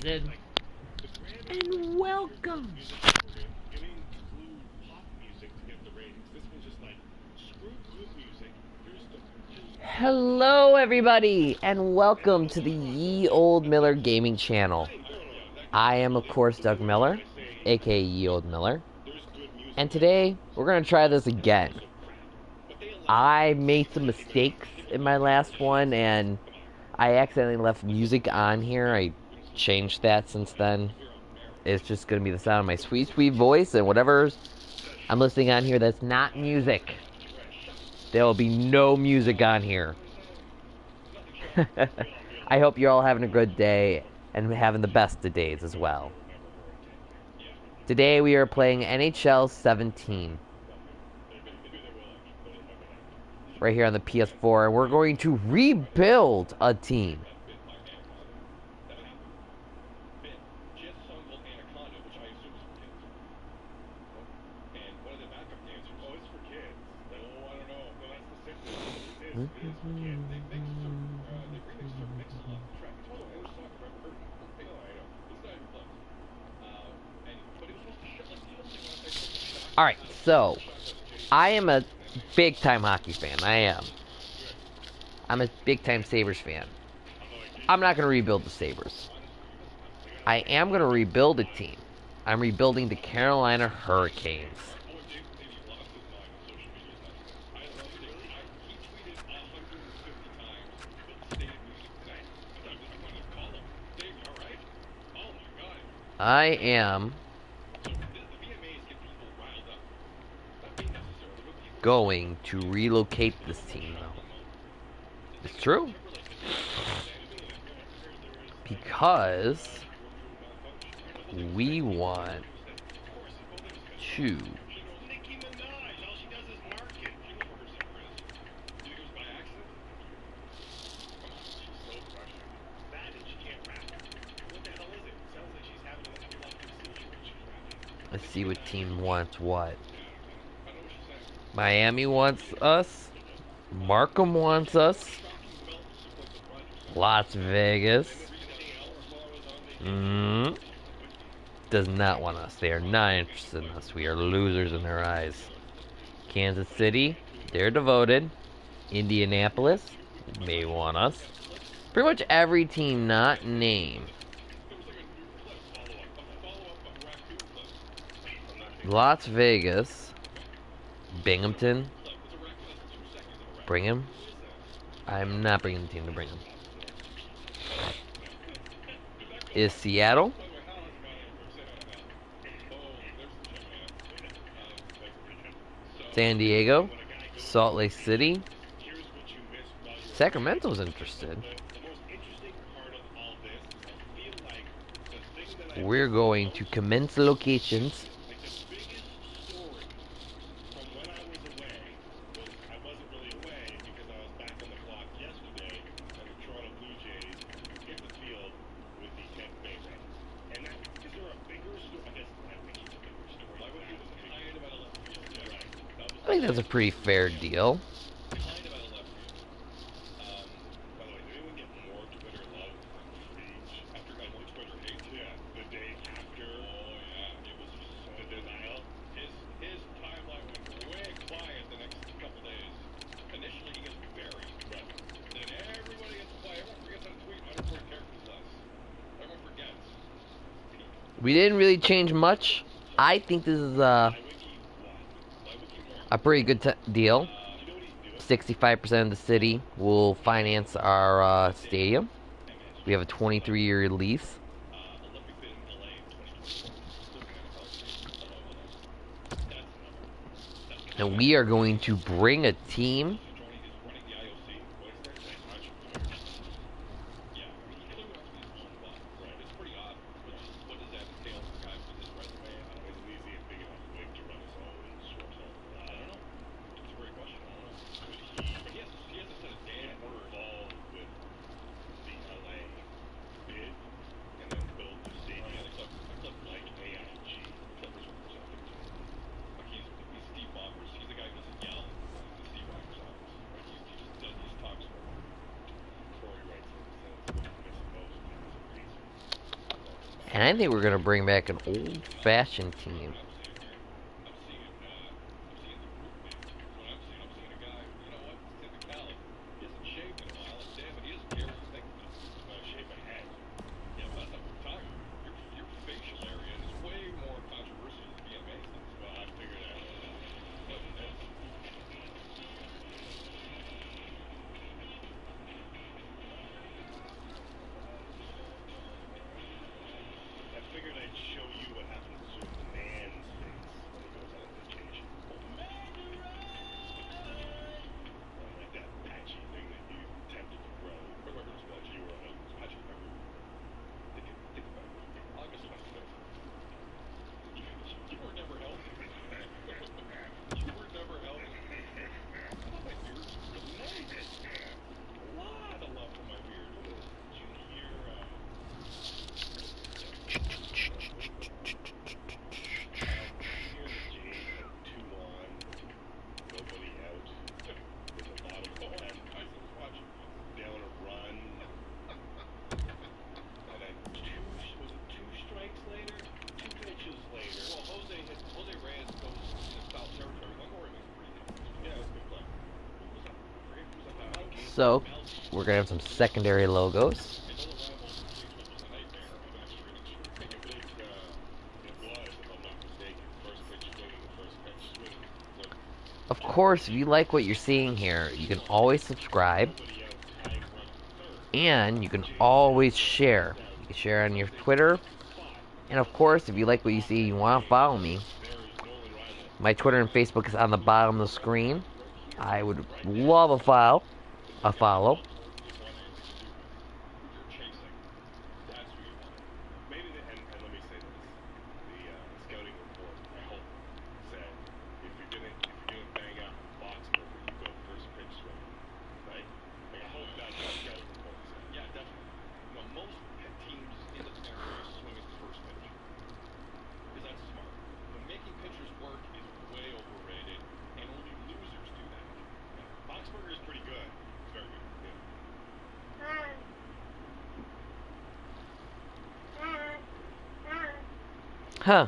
Listen and welcome. Hello, everybody, and welcome to the Ye Old Miller Gaming Channel. I am, of course, Doug Miller, aka Ye Old Miller, and today we're going to try this again. I made some mistakes in my last one, and I accidentally left music on here. I changed that since then. It's just going to be the sound of my sweet, sweet voice, and whatever I'm listening on here that's not music. There will be no music on here. I hope you're all having a good day and having the best of days as well. Today we are playing NHL 17. Right here on the PS4, and we're going to rebuild a team. Alright, so I am a big time hockey fan. I'm a big time Sabres fan. I'm not going to rebuild the Sabres. I am going to rebuild a team. I'm rebuilding the Carolina Hurricanes. I am going to relocate this team, though. It's true. Because we want to let's see what team wants what. Miami wants us. Markham wants us. Las Vegas does not want us. They are not interested in us. We are losers in their eyes. Kansas City, they're devoted. Indianapolis may want us. Pretty much every team not named. Las Vegas, Binghamton, Brigham. I'm not bringing the team to Brigham. Is Seattle? San Diego, Salt Lake City. Sacramento's interested. We're going to commence locations. I think that's a pretty fair deal. We didn't really change much. I think this is a pretty good deal. 65% of the city will finance our stadium. We have a 23-year lease. And we are going to bring a team And I think we're going to bring back an old-fashioned team. So, we're going to have some secondary logos. Of course, if you like what you're seeing here, you can always subscribe. And you can always share. You can share on your Twitter. And of course, if you like what you see and you want to follow me, my Twitter and Facebook is on the bottom of the screen. I would love a follow. Huh.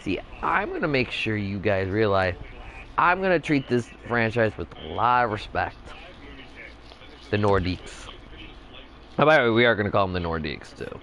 See, I'm going to make sure you guys realize I'm going to treat this franchise with a lot of respect. The Nordiques. Oh, by the way, we are going to call them the Nordiques, too.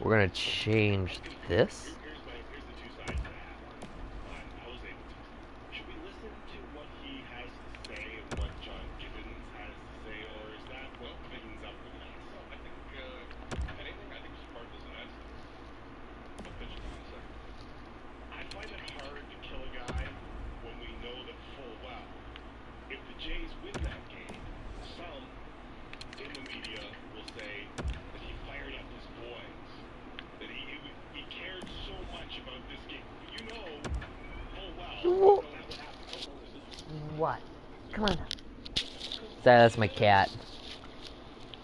We're going to change this. What? Come on. That's my cat.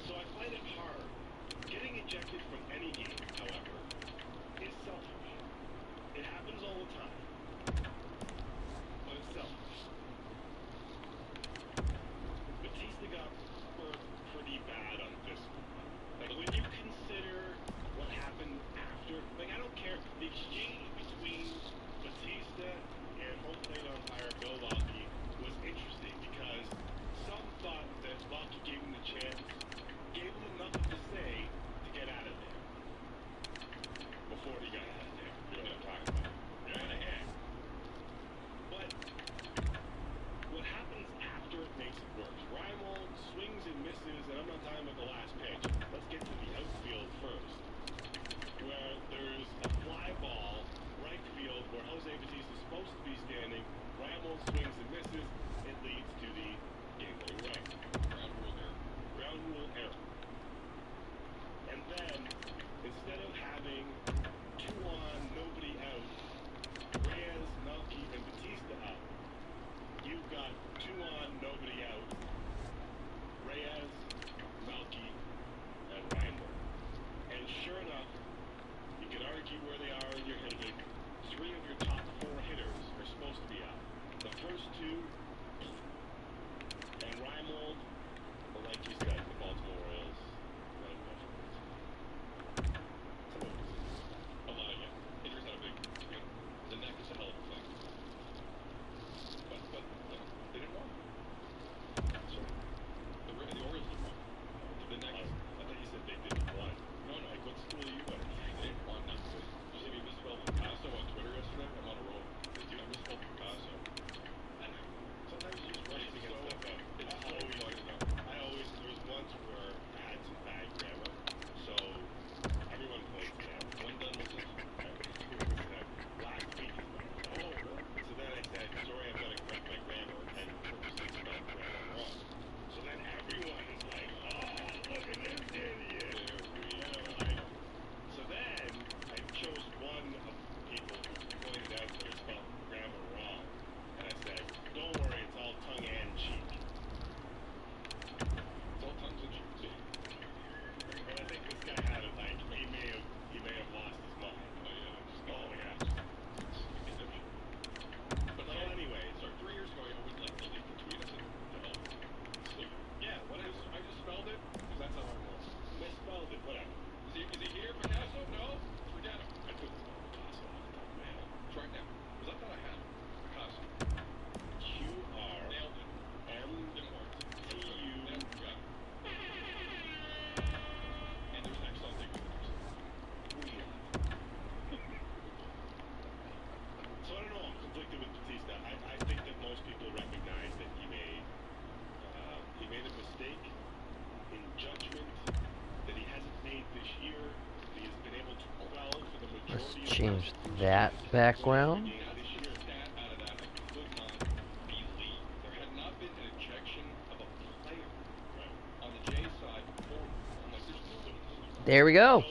So I find it hard. Getting ejected from any game, however, is selfish. It happens all the time. But it's selfish. Batista got burnt pretty bad on this one. Like, when you consider what happened after, like, I don't care. The exchange between Batista and home plate umpire Bill Lockey was interesting because some thought that Lockey gave him change that background. Now this year, stat out of that, I could not believe there had not been an ejection of a player on the Jays side before. I'm like, there's no way this is. There we go.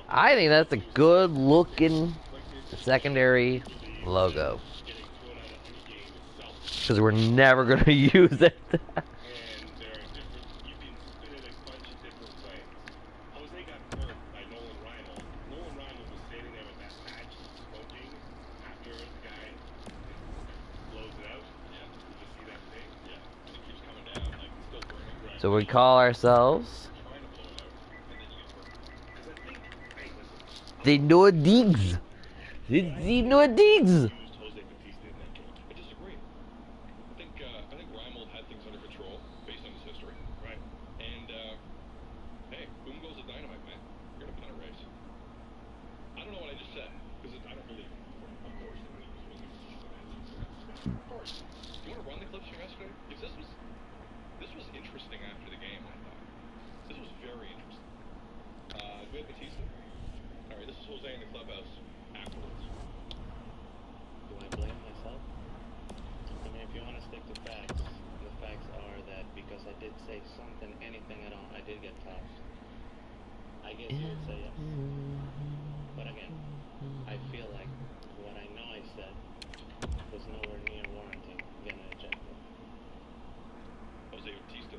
I think that's a good looking secondary logo. Getting thrown out of any game itself. Because we're never going to use it. And there are different, you can spin it a bunch of different ways. Jose got hurt by Nolan Reinhold. Nolan Reinhold was standing there with that patch smoking after the guy blows it out. Yeah. Did you see that thing? Yeah. And it keeps coming down, like it's still burning. Right. So we call ourselves Trying to blow it out, and then you get burned. Because I think, hey, listen. the No Digs. The No Digs. Used Jose Batista in that game. I disagree. I think Reimold had things under control based on his history. Right. And hey, boom goes the dynamite, man. You're in a pennant race. I don't know what I just said because I don't believe it. Of course. Of course. You want to run the clips from yesterday? Because this was interesting after the game. I thought this was very interesting. We had Batista. All right, this is Jose in the clubhouse afterwards. Do I blame myself? I mean, if you want to stick to facts, the facts are that because I did say something, anything at all, I did get tossed. I guess you would say yes. But again, I feel like what I know I said was nowhere near warranting getting ejected. Jose Batista.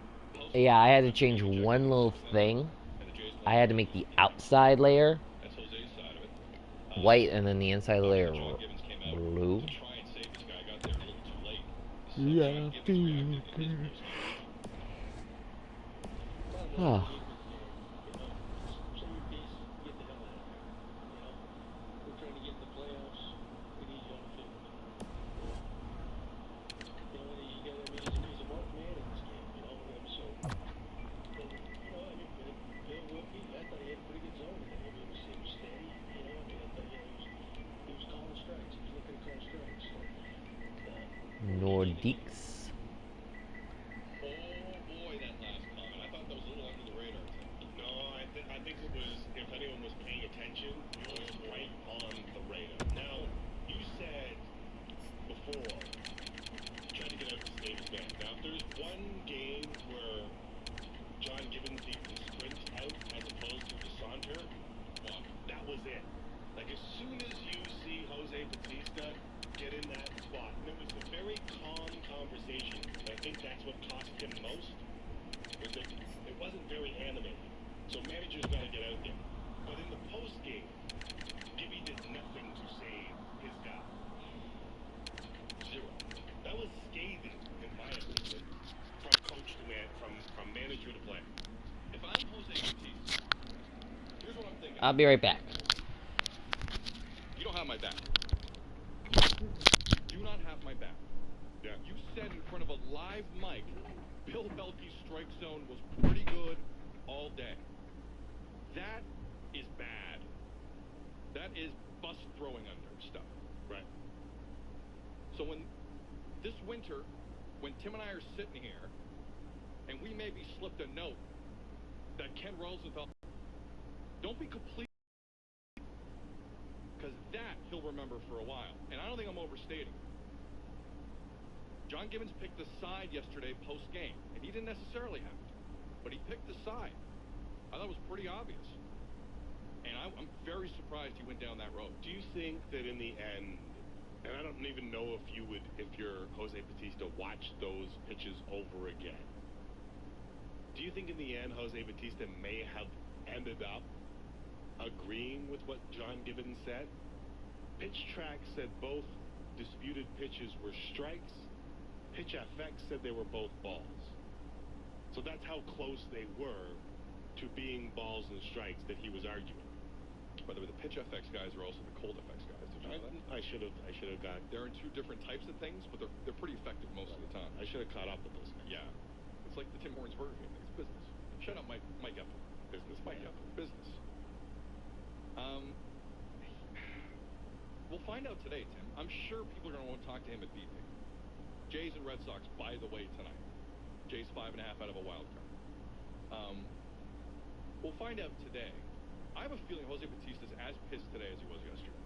Yeah, I had to change one little thing. I had to make the outside layer That's Jose's side of it. white and then the inside layer John Gibbons came out blue. to try and save this guy. Got there a little too late. So Yeah, John Gibbons reacted in his post-game. Oh. Nordiques. Oh boy, that last comment. I thought that was a little under the radar. No, I think it was, if anyone was paying attention, it was right on the radar. Now, you said before, trying to get out to save his man. Now, if there's one game where John Gibbons needs to sprint out as opposed to the saunter, well, that was it. Like, as soon as you see Jose Batista get in that spot, and it was a very calm conversation. I think that's what cost him most, was that it wasn't very animated. So managers got to get out there. But in the post game, Gibby did nothing to save his guy. Zero. That was scathing, in my opinion, from coach to man, from manager to player. If I'm Jose Batista, here's what I'm thinking. I'll be right back. You don't have my back. Do not have my back. Yeah. You said in front of a live mic, Bill Belkey's strike zone was pretty good all day. That is bad. That is bus throwing under stuff. Right. So when this winter, when Tim and I are sitting here, and we maybe slipped a note that Ken Rosenthal, don't be complete. Because that he'll remember for a while. And I don't think I'm overstating. John Gibbons picked the side yesterday post-game. And he didn't necessarily have to. But he picked the side. I thought it was pretty obvious. And I'm very surprised he went down that road. Do you think that in the end, and I don't even know if you would, if you're Jose Batista, watch those pitches over again. Do you think in the end Jose Batista may have ended up agreeing with what John Gibbons said? Pitch Track said both disputed pitches were strikes. Pitch FX said they were both balls. So that's how close they were to being balls and strikes that he was arguing. By the way, the Pitch FX guys are also the Cold FX guys. Did you know that? I should have got. They're in two different types of things, but they're pretty effective most of the time. I should have caught up with those guys. Yeah, it's like the Tim Hortons Burger King thing. It's business. Shut up, Mike Epple. Business, Mike Epple. Business. We'll find out today, Tim. I'm sure people are going to want to talk to him at BP. Jays and Red Sox, by the way, tonight. Jays 5.5 out of a wild card. We'll find out today. I have a feeling Jose Batista's as pissed today as he was yesterday.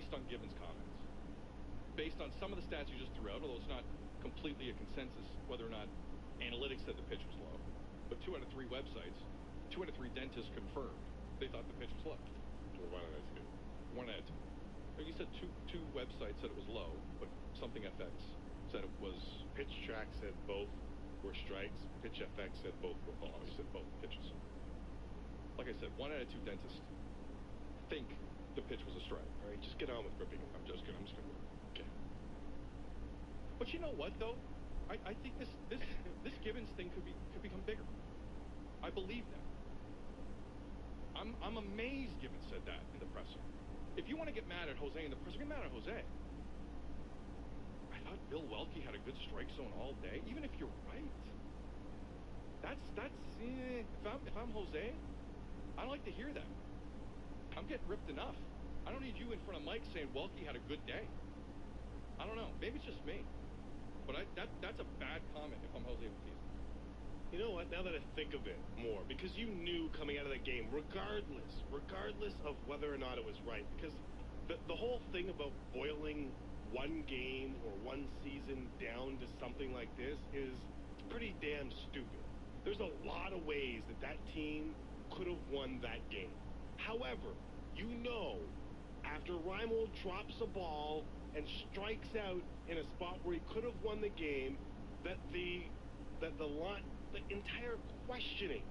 based on Gibbons' comments, based on some of the stats you just threw out, although it's not completely a consensus whether or not analytics said the pitch was low, but 2 out of 3 websites, 2 out of 3 dentists confirmed they thought the pitch was low. Or 1 out of 2. 1 out of 2. You said two websites said it was low, but something FX said it was. Pitch Track said both were strikes. Pitch FX said both were balls. You said both pitches. Like I said, 1 out of 2 dentists think the pitch was a strike. All right, just get on with gripping. I'm just gonna. Okay. But you know what, though? I think this Gibbons thing could become bigger. I believe that. I'm amazed Gibbons said that in the presser. If you want to get mad at Jose in the presser, get mad at Jose. I thought Bill Welke had a good strike zone all day, even if you're right. If I'm Jose, I don't like to hear that. I'm getting ripped enough. I don't need you in front of Mike saying Welke had a good day. I don't know. Maybe it's just me. But that's a bad comment if I'm Jose Bautista. You know what? Now that I think of it more, because you knew coming out of that game, regardless of whether or not it was right, because the whole thing about boiling one game or one season down to something like this is pretty damn stupid. There's a lot of ways that team could have won that game. However, you know, after Reimold drops a ball and strikes out in a spot where he could have won the game, that the entire questioning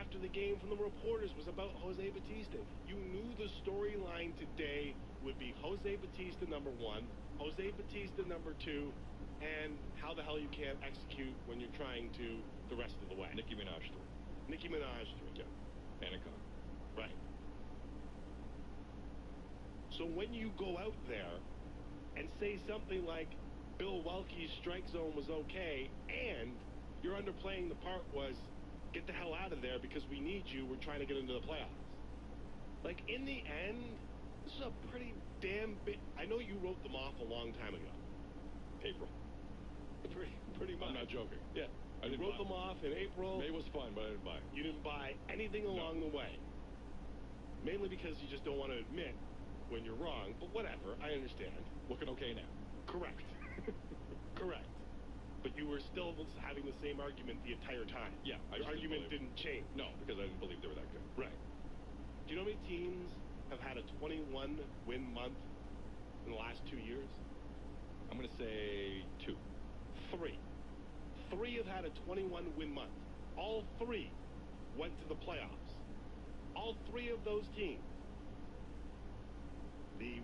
after the game from the reporters was about Jose Bautista. You knew the storyline today would be Jose Bautista number 1, Jose Bautista number 2, and how the hell you can't execute when you're trying to the rest of the way. Nicki Minaj 3. Nicki Minaj 3. Yeah. Anaconda. Right. So when you go out there and say something like Bill Welke's strike zone was okay, and your underplaying the part was get the hell out of there because we need you, we're trying to get into the playoffs. Like, in the end, this is a pretty damn big... I know you wrote them off a long time ago. April. Pretty much. I'm not joking. Yeah. You wrote them off in April. May was fun, but I didn't buy it. You didn't buy anything along the way. Mainly because you just don't want to admit when you're wrong, but whatever, I understand. Looking okay now. Correct. Correct. But you were still having the same argument the entire time. Yeah. Your argument didn't change. No, because I didn't believe they were that good. Right. Do you know how many teams have had a 21-win month in the last 2 years? I'm going to say 2. 3. 3 have had a 21-win month. All 3 went to the playoffs. All 3 of those teams. The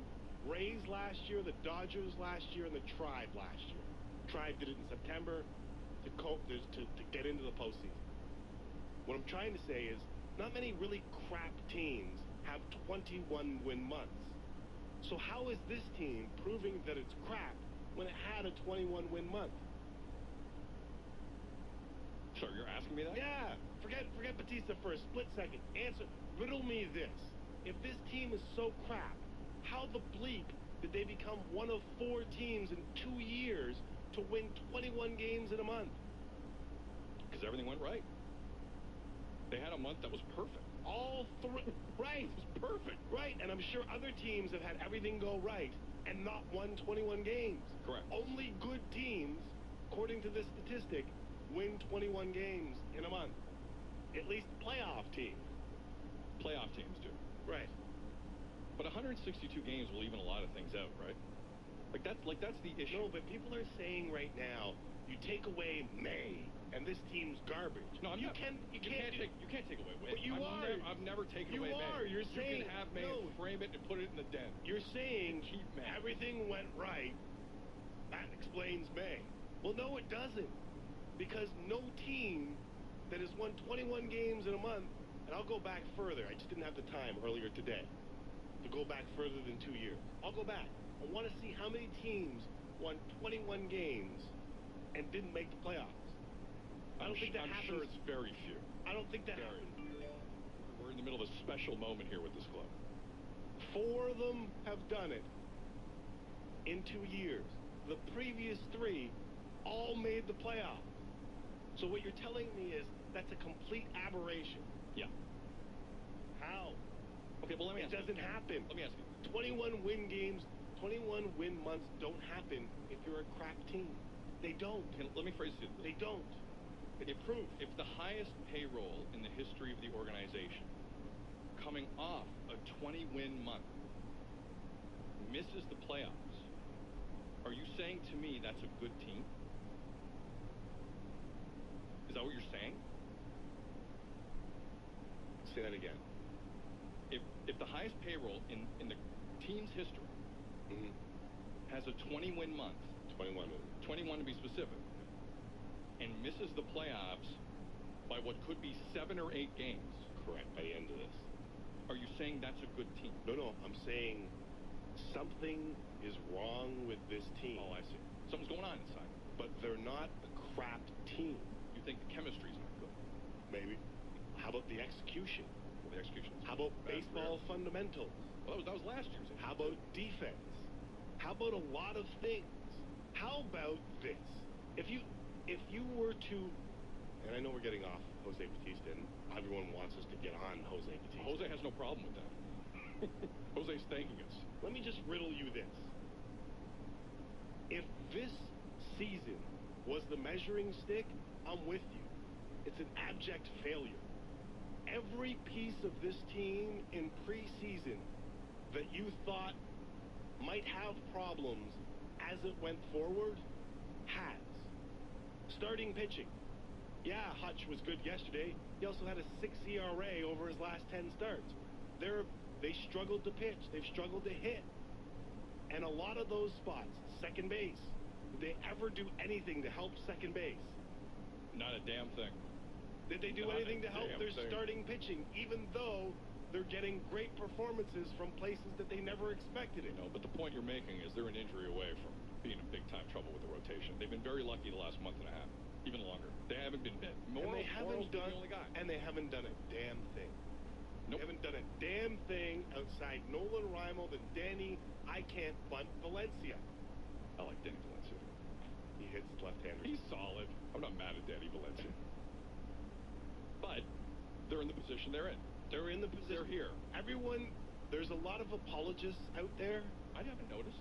Rays last year, the Dodgers last year, and the Tribe last year. Tribe did it in September to get into the postseason. What I'm trying to say is not many really crap teams have 21-win months. So how is this team proving that it's crap when it had a 21-win month? Sorry, you're asking me that? Yeah. Forget Bautista for a split second. Answer. Riddle me this. If this team is so crap, how the bleep did they become one of 4 teams in 2 years to win 21 games in a month? Because everything went right. They had a month that was perfect. All 3. Right. It was perfect. Right. And I'm sure other teams have had everything go right and not won 21 games. Correct. Only good teams, according to this statistic, win 21 games in a month. At least playoff teams. Playoff teams do. Right. But 162 games will even a lot of things out, right? That's the issue. No, but people are saying right now, you take away May, and this team's garbage. No, you can't take away May. But you are. I've never taken You away May. are. You're saying. You can have May and frame it and put it in the den. You're saying keep May. Everything went right. That explains May. Well, no, it doesn't. Because no team that has won 21 games in a month, and I'll go back further. I just didn't have the time earlier today to go back further than 2 years. I'll go back. I want to see how many teams won 21 games and didn't make the playoffs. I don't think that happens. I'm sure it's very few. I don't think that happens. We're in the middle of a special moment here with this club. 4 of them have done it in 2 years. The previous 3 all made the playoffs. So what you're telling me is that's a complete aberration. Yeah. How? Okay, well, let me ask you. It doesn't happen. Let me ask you. 21 win games, 21 win months don't happen if you're a crap team. They don't. Let me phrase it. They don't. It's proof. If the highest payroll in the history of the organization, coming off a 20-win month, misses the playoffs, are you saying to me that's a good team? Is that what you're saying? Say that again. If the highest payroll in the team's history has a 20-win month, 21 to be specific, and misses the playoffs by what could be 7 or 8 games. Correct, by the end of this. Are you saying that's a good team? No, I'm saying something is wrong with this team. Oh, I see. Something's going on inside. But they're not a crap team. You think the chemistry's not good? Maybe. How about the execution? Well, the execution. How about baseball fundamentals? Well, that was last year's. How about defense? How about a lot of things? How about this? If you were to, and I know we're getting off Jose Bautista, and everyone wants us to get on Jose Bautista. Jose has no problem with that. Jose's thanking us. Let me just riddle you this. If this season was the measuring stick, I'm with you. It's an abject failure. Every piece of this team in preseason that you thought might have problems as it went forward has. Starting pitching. Yeah, Hutch was good yesterday. He also had a 6 ERA over his last 10 starts. They struggled to pitch. They've struggled to hit. And a lot of those spots, second base, did they ever do anything to help second base? Not a damn thing. Did they do anything to help their starting pitching, even though they're getting great performances from places that they never expected it? No, but the point you're making is they're an injury away from being in big-time trouble with the rotation. They've been very lucky the last month and a half, even longer. They haven't been bit. Morrow's the only guy. And they haven't done a damn thing. Nope. They haven't done a damn thing outside Nolan Reimold and Danny I Can't Bunt Valencia. I like Danny Valencia. He hits left-handers. He's solid. I'm not mad at Danny Valencia. But they're in the position they're in. They're in the position. They're here. Everyone, there's a lot of apologists out there. I haven't noticed.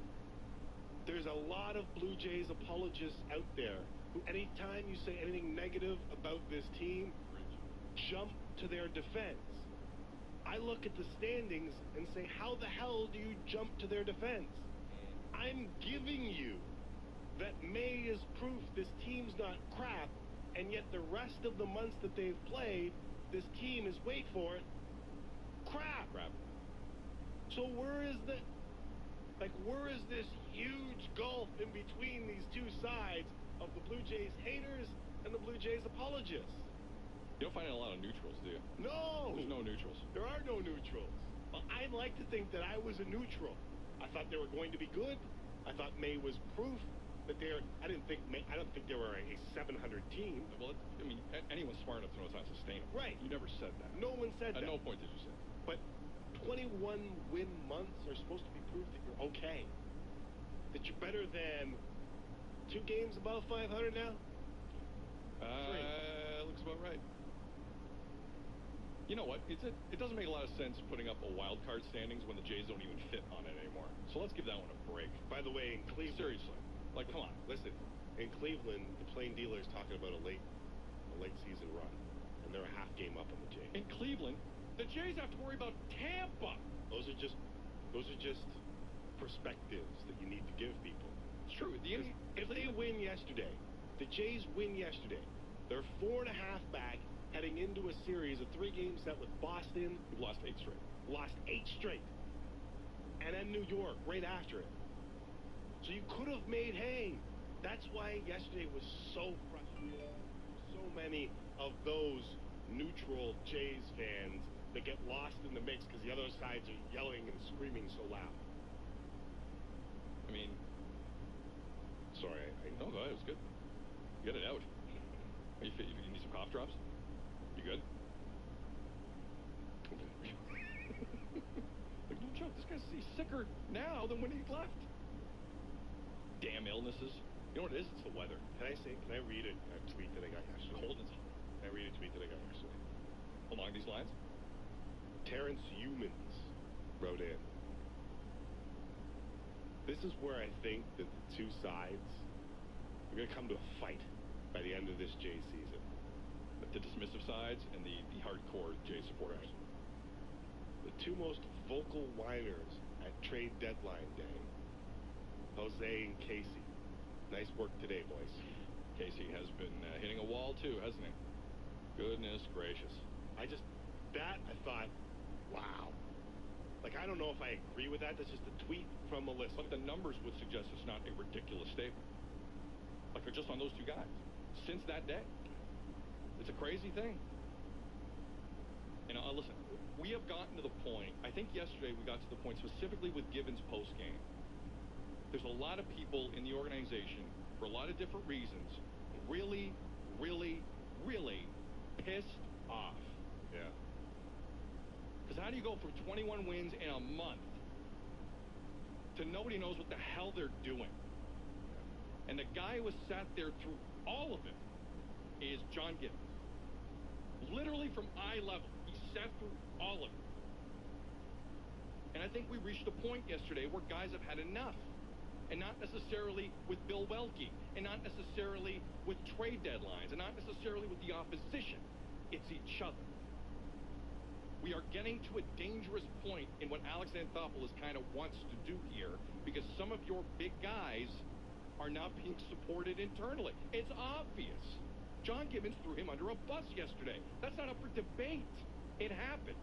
There's a lot of Blue Jays apologists out there who, anytime you say anything negative about this team, jump to their defense. I look at the standings and say, how the hell do you jump to their defense? I'm giving you that May is proof this team's not crap, and yet the rest of the months that they've played, this team is, wait for it, crap. So where is this huge gulf in between these two sides of the Blue Jays haters and the Blue Jays apologists? You don't find a lot of neutrals, do you? No! There's no neutrals. There are no neutrals. Well, I'd like to think that I was a neutral. I thought they were going to be good. I thought May was proof that they're... I don't think they were a 700 team. Well, anyone smart enough to know it's not sustainable. Right. You never said that. No one said that. At no point did you say that. But 21 win months are supposed to be proof that you're okay. That you're better than 2 games above 500 now? 3. Looks about right. You know what? It doesn't make a lot of sense putting up a wild card standings when the Jays don't even fit on it anymore. So let's give that one a break. By the way, in Cleveland... Seriously. Like, come on. Listen, in Cleveland, the plain dealer is talking about a late season run. And they're a half game up on the Jays. In Cleveland, the Jays have to worry about Tampa. Those are just perspectives that you need to give people. It's true. If they win yesterday, the Jays win yesterday, they're 4.5 back heading into a series of 3-game set with Boston. We've lost 8 straight. Lost 8 straight. And then New York right after it. So you could have made hay. That's why yesterday was so frustrating. So many of those neutral Jays fans that get lost in the mix because the other sides are yelling and screaming so loud. I mean... Sorry, No, go ahead. It was good. Get it out. You need some cough drops? You good? Like, no joke. This guy's sicker now than when he left. Damn illnesses. You know what it is? It's the weather. Can I read a tweet that I got yesterday? Cold and hot. Can I read a tweet that I got yesterday? Along these lines? Terrence Humans wrote in. This is where I think that the two sides are going to come to a fight by the end of this Jay season. The dismissive sides and the hardcore Jay supporters. The two most vocal whiners at trade deadline day, Jose and Casey. Nice work today, boys. Casey has been hitting a wall too, hasn't he? Goodness gracious. I thought, wow. Like, I don't know if I agree with that. That's just a tweet from a listener. But the numbers would suggest it's not a ridiculous statement. Like, just on those two guys. Since that day. It's a crazy thing. And listen, we have gotten to the point, I think yesterday we got to the point specifically with Gibbons post-game. There's a lot of people in the organization, for a lot of different reasons, really, really, really pissed off. Yeah. Because how do you go from 21 wins in a month to nobody knows what the hell they're doing? And the guy who has sat there through all of it is John Gibbons. Literally from eye level, he sat through all of it. And I think we reached a point yesterday where guys have had enough. And not necessarily with Bill Welke, and not necessarily with trade deadlines, and not necessarily with the opposition. It's each other. We are getting to a dangerous point in what Alex Anthopoulos kind of wants to do here, because some of your big guys are not being supported internally. It's obvious. John Gibbons threw him under a bus yesterday. That's not up for debate. It happened.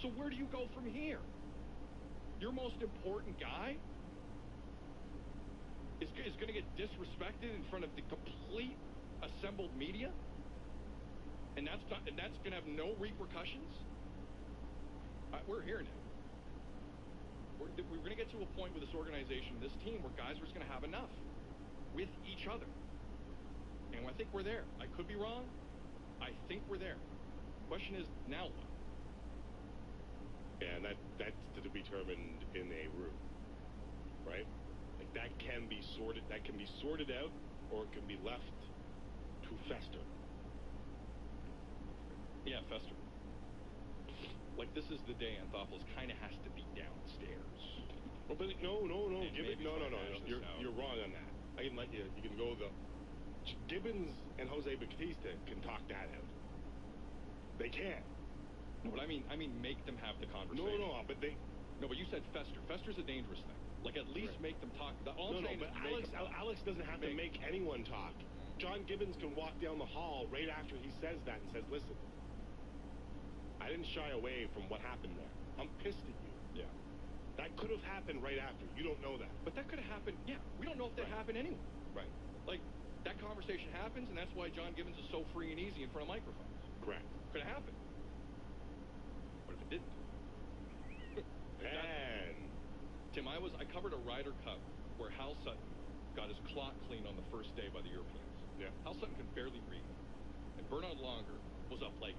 So where do you go from here? Your most important guy is going to get disrespected in front of the complete assembled media, and that's going to have no repercussions. We're here now. We're going to get to a point with this organization, this team, where guys are just going to have enough with each other, and I think we're there. I could be wrong. I think we're there. Question is, now what? Yeah, and that's to be determined in a room, right? Like, that can be sorted out, or it can be left to fester. Yeah, fester. Like, this is the day Anthopoulos kind of has to be downstairs. Well, but no. And You're wrong on that. I can let you. You can go Gibbons and Jose Bautista can talk that out. They can. No, but I mean, make them have the conversation. No, but they. No, but you said fester. Fester's a dangerous thing. Like, at least make them talk. All I'm saying but is Alex doesn't have to make anyone talk. John Gibbons can walk down the hall right after he says that and says, listen, I didn't shy away from what happened there. I'm pissed at you. Yeah. That could have happened right after. You don't know that. But that could have happened. Yeah, we don't know if that happened anyway. Right. Like, that conversation happens, and that's why John Gibbons is so free and easy in front of microphones. Correct. Could have happened. What if it didn't? And Tim, I covered a Ryder Cup where Hal Sutton got his clock cleaned on the first day by the Europeans. Yeah. Hal Sutton could barely read. And Bernard Longer was up like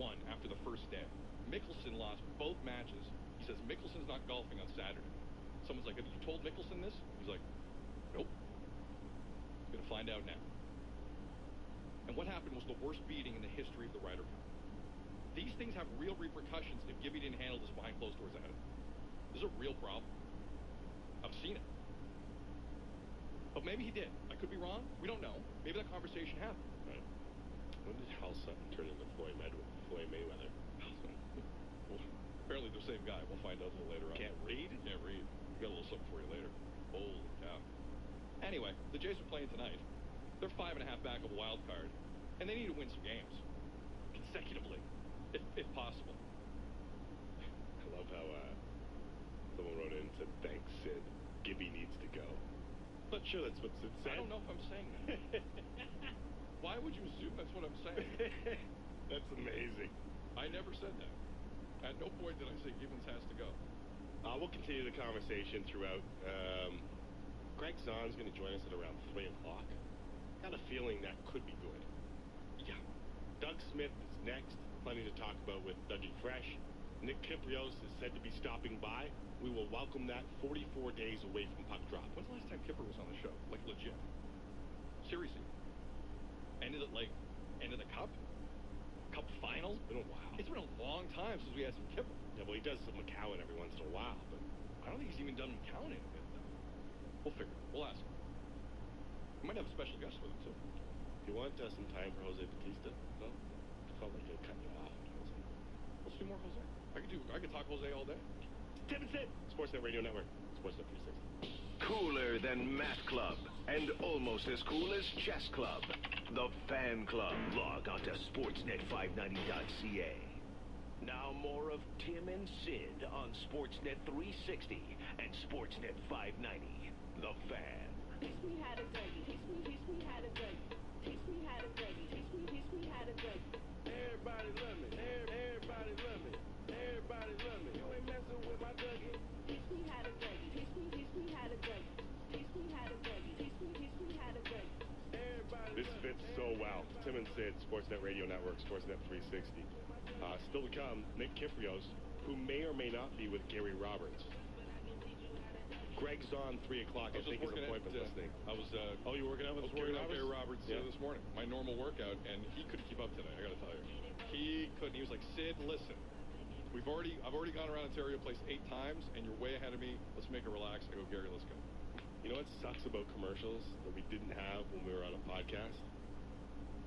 8-1 after the first day. Mickelson lost both matches. He says Mickelson's not golfing on Saturday. Someone's like, have you told Mickelson this? He's like, nope. Gonna find out now. And what happened was the worst beating in the history of the Ryder Cup. These things have real repercussions if Gibby didn't handle this behind closed doors ahead of time. This is a real problem. I've seen it. But maybe he did. I could be wrong. We don't know. Maybe that conversation happened. right. When did Hal Sutton turn into Floyd Mayweather? Well, apparently the same guy. We'll find out a little later on. Can't read? Can't read. Got a little something for you later. Holy cow. Anyway, the Jays are playing tonight. They're 5.5 back of a wild card, and they need to win some games consecutively, if possible. I love how someone wrote in and said, thanks, Sid. Gibby needs to go. Not sure that's what Sid said. I don't know if I'm saying that. Why would you assume that's what I'm saying? That's amazing. I never said that. At no point did I say Gibbons has to go. We'll continue the conversation throughout. Greg Zahn's going to join us at around 3 o'clock. Got a feeling that could be good. Yeah. Doug Smith is next. Plenty to talk about with Dougie Fresh. Nick Kiprios is said to be stopping by. We will welcome that 44 days away from puck drop. When's the last time Kipper was on the show? Like, legit. Seriously. End of the Cup? Cup Finals? It's been a while. It's been a long time since we had some Kipper. Yeah, well, he does some McCowan every once in a while, but I don't think he's even done McCown in a bit, though. We'll figure it out. We'll ask him. We might have a special guest with him, too. Do you want some time for Jose Batista? No? Felt like it cut you off. Let's do more Jose. I could talk Jose all day. Tip and Sit! Sportsnet Radio Network. Sportsnet 360. Cooler than Math Club and almost as cool as Chess Club. The Fan Club. Log on to sportsnet590.ca. Now more of Tim and Sid on Sportsnet 360 and Sportsnet 590. The Fan. Teach me how to Dougie. Teach me how to Dougie. Teach me how to Dougie. Teach me how to Dougie. Everybody love me. Everybody love me. Everybody love me. You ain't messing with my Dougie. Teach me how to Dougie. Teach me how to Dougie. Teach me how to Dougie. Teach me how to Dougie. This fits so well. Tim and Sid, Sportsnet Radio Network, Sportsnet 360. Still to come, Nick Kifrios, who may or may not be with Gary Roberts. Greg's on 3 o'clock. I think his appointment listening. Oh, you working out with Gary Roberts? This morning. My normal workout, and he couldn't keep up today. I got to tell you, he couldn't. He was like, Sid, listen, I've already gone around Ontario Place 8 times, and you're way ahead of me. Let's make it relax. I go, Gary, let's go. You know what sucks about commercials that we didn't have when we were on a podcast?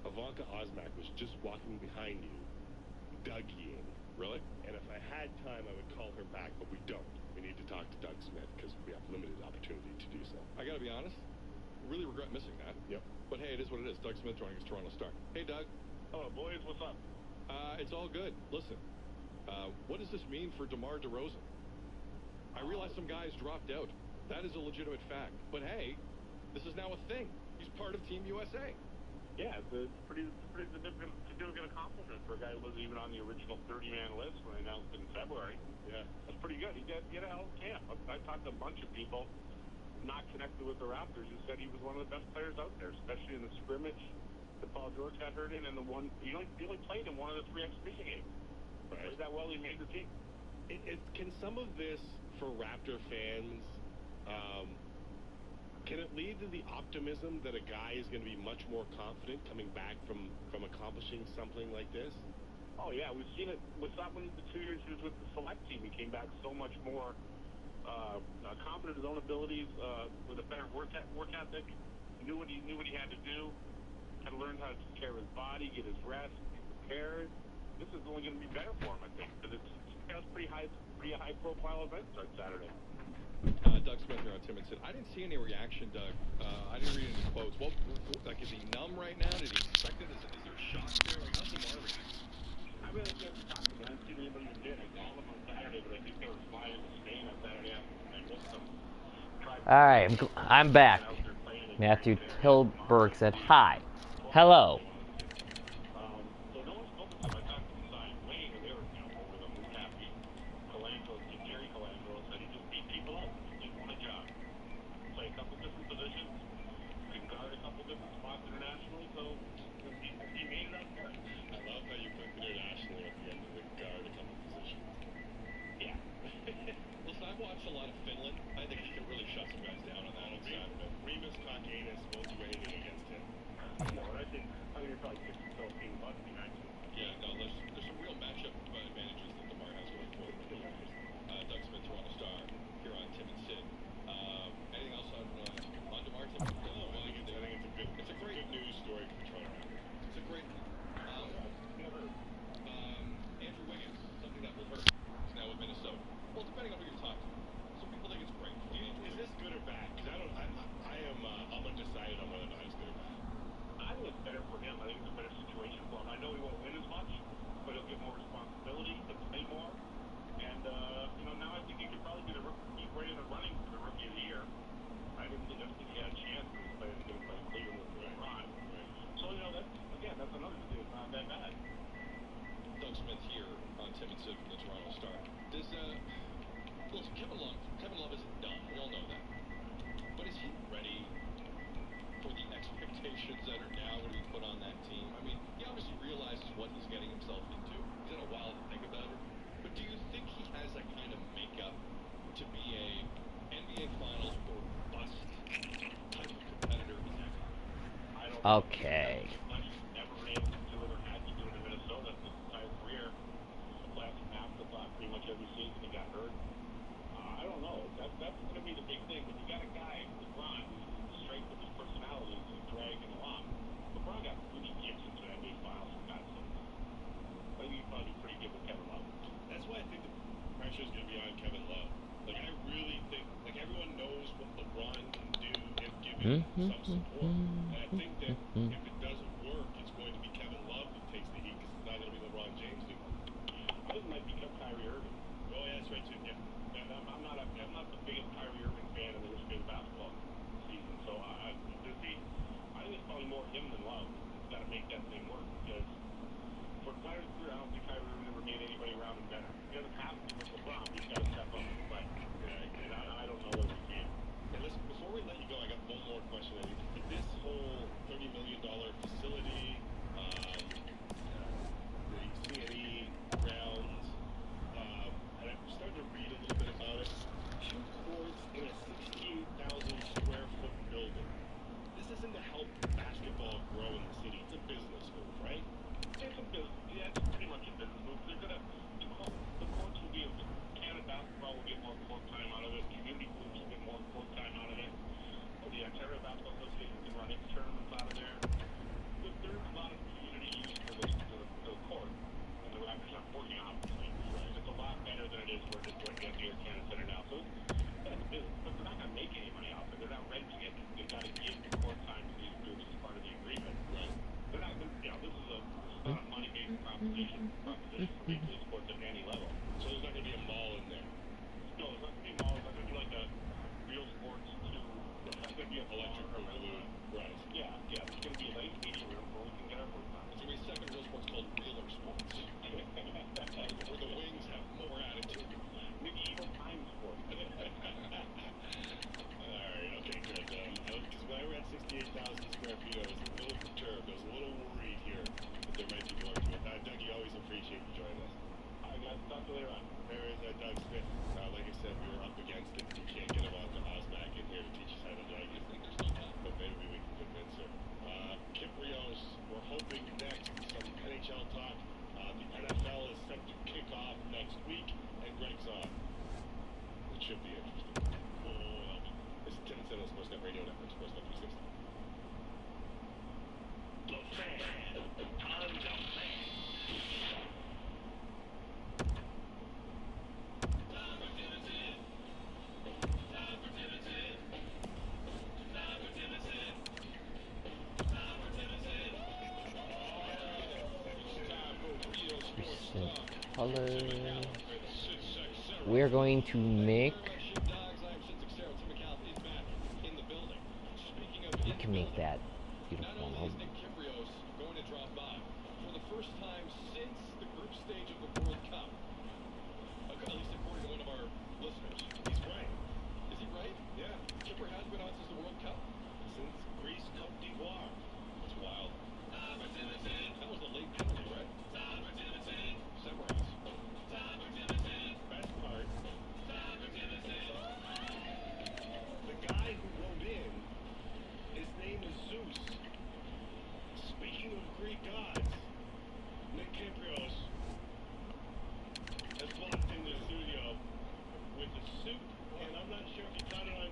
Ivanka Osmak was just walking behind you, Dougieing. Really? And if I had time, I would call her back, but we don't. We need to talk to Doug Smith because we have limited opportunity to do so. I got to be honest, really regret missing that. Yep. But hey, it is what it is. Doug Smith joining us, Toronto Star. Hey, Doug. Hello, boys. What's up? It's all good. Listen, what does this mean for DeMar DeRozan? I realize some guys dropped out. That is a legitimate fact. But hey, this is now a thing. He's part of Team USA. Yeah, it's a pretty significant accomplishment for a guy who wasn't even on the original 30-man list when they announced it in February. Yeah. That's pretty good. He did get a hell of a camp. I talked to a bunch of people not connected with the Raptors who said he was one of the best players out there, especially in the scrimmage that Paul George got hurt in, and the one he only played in one of the 3 exhibition games. Right. Played that well, he made the team. Can some of this, for Raptor fans, can it lead to the optimism that a guy is going to be much more confident coming back from accomplishing something like this? Oh, yeah, we've seen it. We saw when the 2 years he was with the select team, he came back so much more confident in his own abilities, with a better work ethic, knew what he had to do, had learned how to take care of his body, get his rest, be prepared. This is only going to be better for him, I think, because it's pretty high-profile event on Saturday. Doug Smith here on Tim and Sid. I didn't see any reaction, Doug. I didn't read any quotes. Is he numb right now? Did he expect it? Is there a shock there? Like, how's DeMar react? I really can't talk to him. I haven't seen anybody who did. I called him on Saturday, but I think they were flying to Spain on Saturday afternoon. I missed them. All right, I'm back. Matthew Tilburg said hi. Hello. So no one spoke to him. I talked to Zion Wayne, and they were over the moon happy. Jerry Colangelo said he just beat people up. He won a job. Play a couple different positions. Can guard a couple different spots internationally, so he made it up there. I love how you put internationally at the end of the guard a couple positions. Yeah. Listen, I've watched a lot of Finland. I think he can really shut some guys down on that on Saturday. Remus Kokanis won't do anything against him. No, I think you're probably 16-17 bucks behind you. Yeah, no, there's some real matchup advantages that DeMar has going forward. Doug Smith, Toronto Star, here on Tim and Sid. Anything else on DeMar? Tim? No, I think it's a great news story for Toronto Raptors. It's a great Andrew Wiggins, something that will hurt. He's now with Minnesota. Well, depending on who you talk to. Some people think it's great. Is this good or bad? Because I'm undecided on whether or not it's good or bad. I think it's better for him. I think it's a better situation for him. I know he won't win as much, but he'll get more responsibility, he'll play more. And, now I think he could probably be right in the running for the Rookie of the Year. I didn't think he had a chance to play Cleveland with LeBron. So, that's another thing. It's not that bad. Doug Smith here on Tim and Sid from the Toronto Star. Listen, Kevin Love isn't done. We all know that. But is he ready for the expectations that are now going to be put on that team? I mean, he obviously realizes what he's getting himself into. He's had a while to think about it. But do you think he has that kind of makeup to be a NBA Finals or bust type of competitor? I don't Okay. He's never been able to do it or had to do it in Minnesota his entire career. The classic afterthought pretty much every season he got hurt. I don't know. That's going to be the big thing. When you got a guy who's get some support. And I think that if it doesn't work, it's going to be Kevin Love that takes the heat because it's not going to be LeBron James anymore. I think it might become Kyrie Irving. Oh, yeah, that's right, too. Yeah. And I'm not the biggest Kyrie Irving fan in the history of basketball season. So I think it's probably more him than Love. It's got to make that thing work because for players' career, I don't think Kyrie Irving ever made anybody around him better. He doesn't have to with LeBron. He's got to step up and play. And I don't know whether he can. Hey, listen, before we let you go, I got one more question. I think this whole $30 million facility, the C&E grounds, and I'm starting to read a little bit about it. 2 courts in a 68,000 square foot building. This isn't to help basketball grow in the city. It's a business move, right? It's a business. Yeah, it's pretty much a business move. They're gonna the courts will be Canada basketball will get more court time out of it. Community groups will get more court time out of it. The Ontario Basketball Association can run its tournaments out of there. There's a lot of community use for the court, and the Raptors aren't working obviously. It's a lot better than it is where it's at the Canada Center now. So that's a business, but they're not gonna make any money off it. They're not renting it. They've got to give the court time to these groups as part of the agreement. Right. They're not. This is not a money-based proposition for major league sports at any level. So there's not going to be a mall in there. No, it's not going to be malls. It's not going to be like a real sports too. It's not going to be a Electric bar or Boogaloo. Right. Yeah. It's going to be a nice meeting room where we can get our work done. It's going to be a second real sports called Wheeler Sports. Where the Wings have more attitude. Maybe even time sports. All right, okay, good. Because when I read 68,000 square feet, I was a little perturbed. I was a little worried here that there might be more to it. Doug, you always appreciate you joining us. I got to talk to you later on. There is Doug Smith. Like I said, we were up against it. We can't get him on to Osmac in here to teach us how to drag it. But maybe we can convince him. Kip Rios, we're hoping next some NHL talk. The NFL is set to kick off next week, and Greg's on. It should be interesting. This is Tim and Sino, Sportsnet Radio Network, Sportsnet 360. The Fan on demand. Color. We're going to make. We can make that beautiful. Not only is Nick Kyrgios going to drop by for the first time since the group stage of the World Cup, at least according to one of our listeners. He's right. Is he right? Yeah. Kipper has been on since the World Cup. Since Greece Cote d'Ivoire. That's wild. That was a late penalty, right? Severance. Best part, the guy who wrote in, his name is Zeus. Speaking of Greek gods, Nick Kyprios has walked into the studio with a suit, and I'm not sure if he caught it on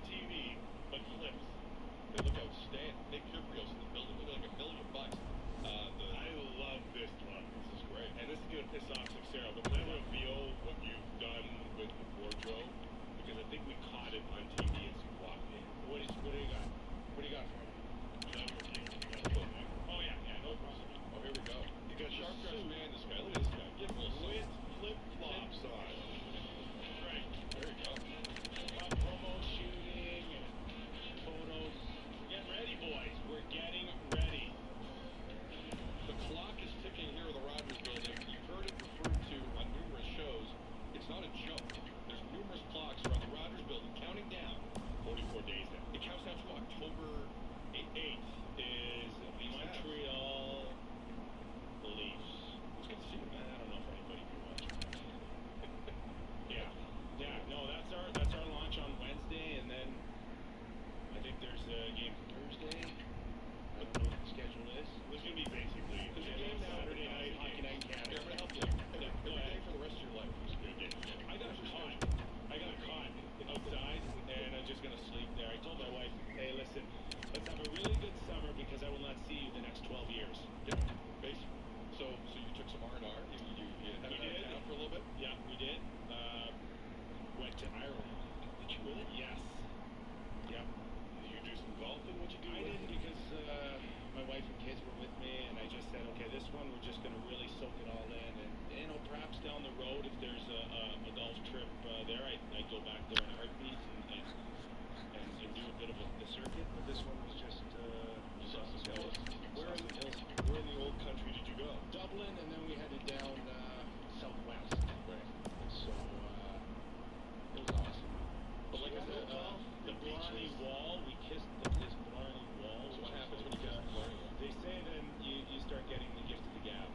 kids were with me, and I just said, okay, this one we're just going to really soak it all in, and perhaps down the road, if there's a golf trip there, I'd go back there in a heartbeat and do a bit of the circuit. But this one was just Sussex Hills. Where in the old country did you go? Dublin, and then we headed down southwest. Right. So it was awesome. But like I said, the Blarney Wall, we kissed this Blarney Wall. So what happens when you kiss the Blarney Wall? They say then you start getting the gift of the gab.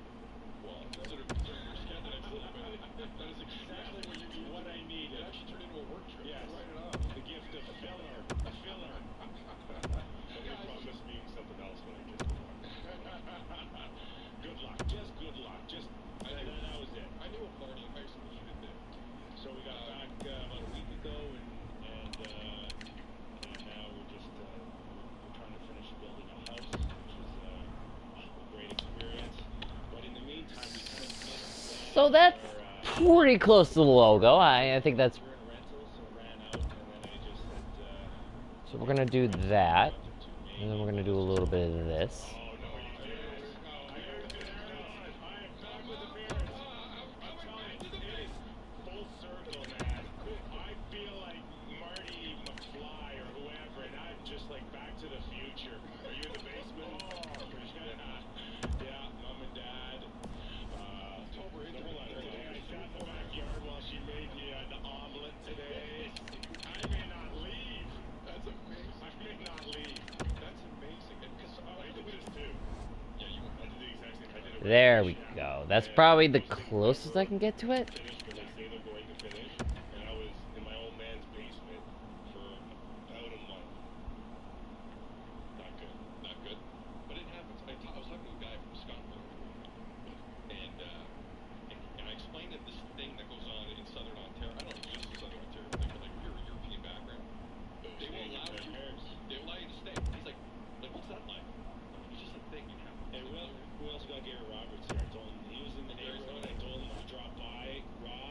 Well, sort of your skin that a little bit. That is exactly what I needed. It actually turned into a work trip. Yes. Write it off. The gift of filler. A filler. Somebody promised me something else when I get there. Good luck. Just good luck. Just that was it. I knew a Blarney in high school. You did that. So we got back about a week ago, and now we're just we're trying to finish building a house, which was a great experience. But in the meantime, we kind of missed So that's pretty close to the logo. I think that's... we're in rental, so ran out, and then I just said, So we're going to do that. And then we're going to do a little bit of this. full circle, man. I feel like Marty McFly or whoever, and I'm just like Back to the Future. Are you in the basement? Yeah, mom and dad. October today. I sat in the backyard while she made me an omelet today. I may not leave. That's amazing. I may not leave. That's amazing. Because I did this too. Yeah, you went. I did the exact same. I did it. There we go. That's probably the closest I can get to it. Finished when they say they're going to finish, and I was in my old man's basement for about a month. Not good. Not good. But it happens. I was talking to a guy from Scotland, and I explained that this thing that goes on in Southern Ontario. I don't know if it's just Southern Ontario, but like your European background, they will allow you. They will allow you to stay. He's like, what's that like? It's just a thing you have. Hey, who else got Gary Roberts here? I told him he was in the neighborhood. I told him to drop by. Rob,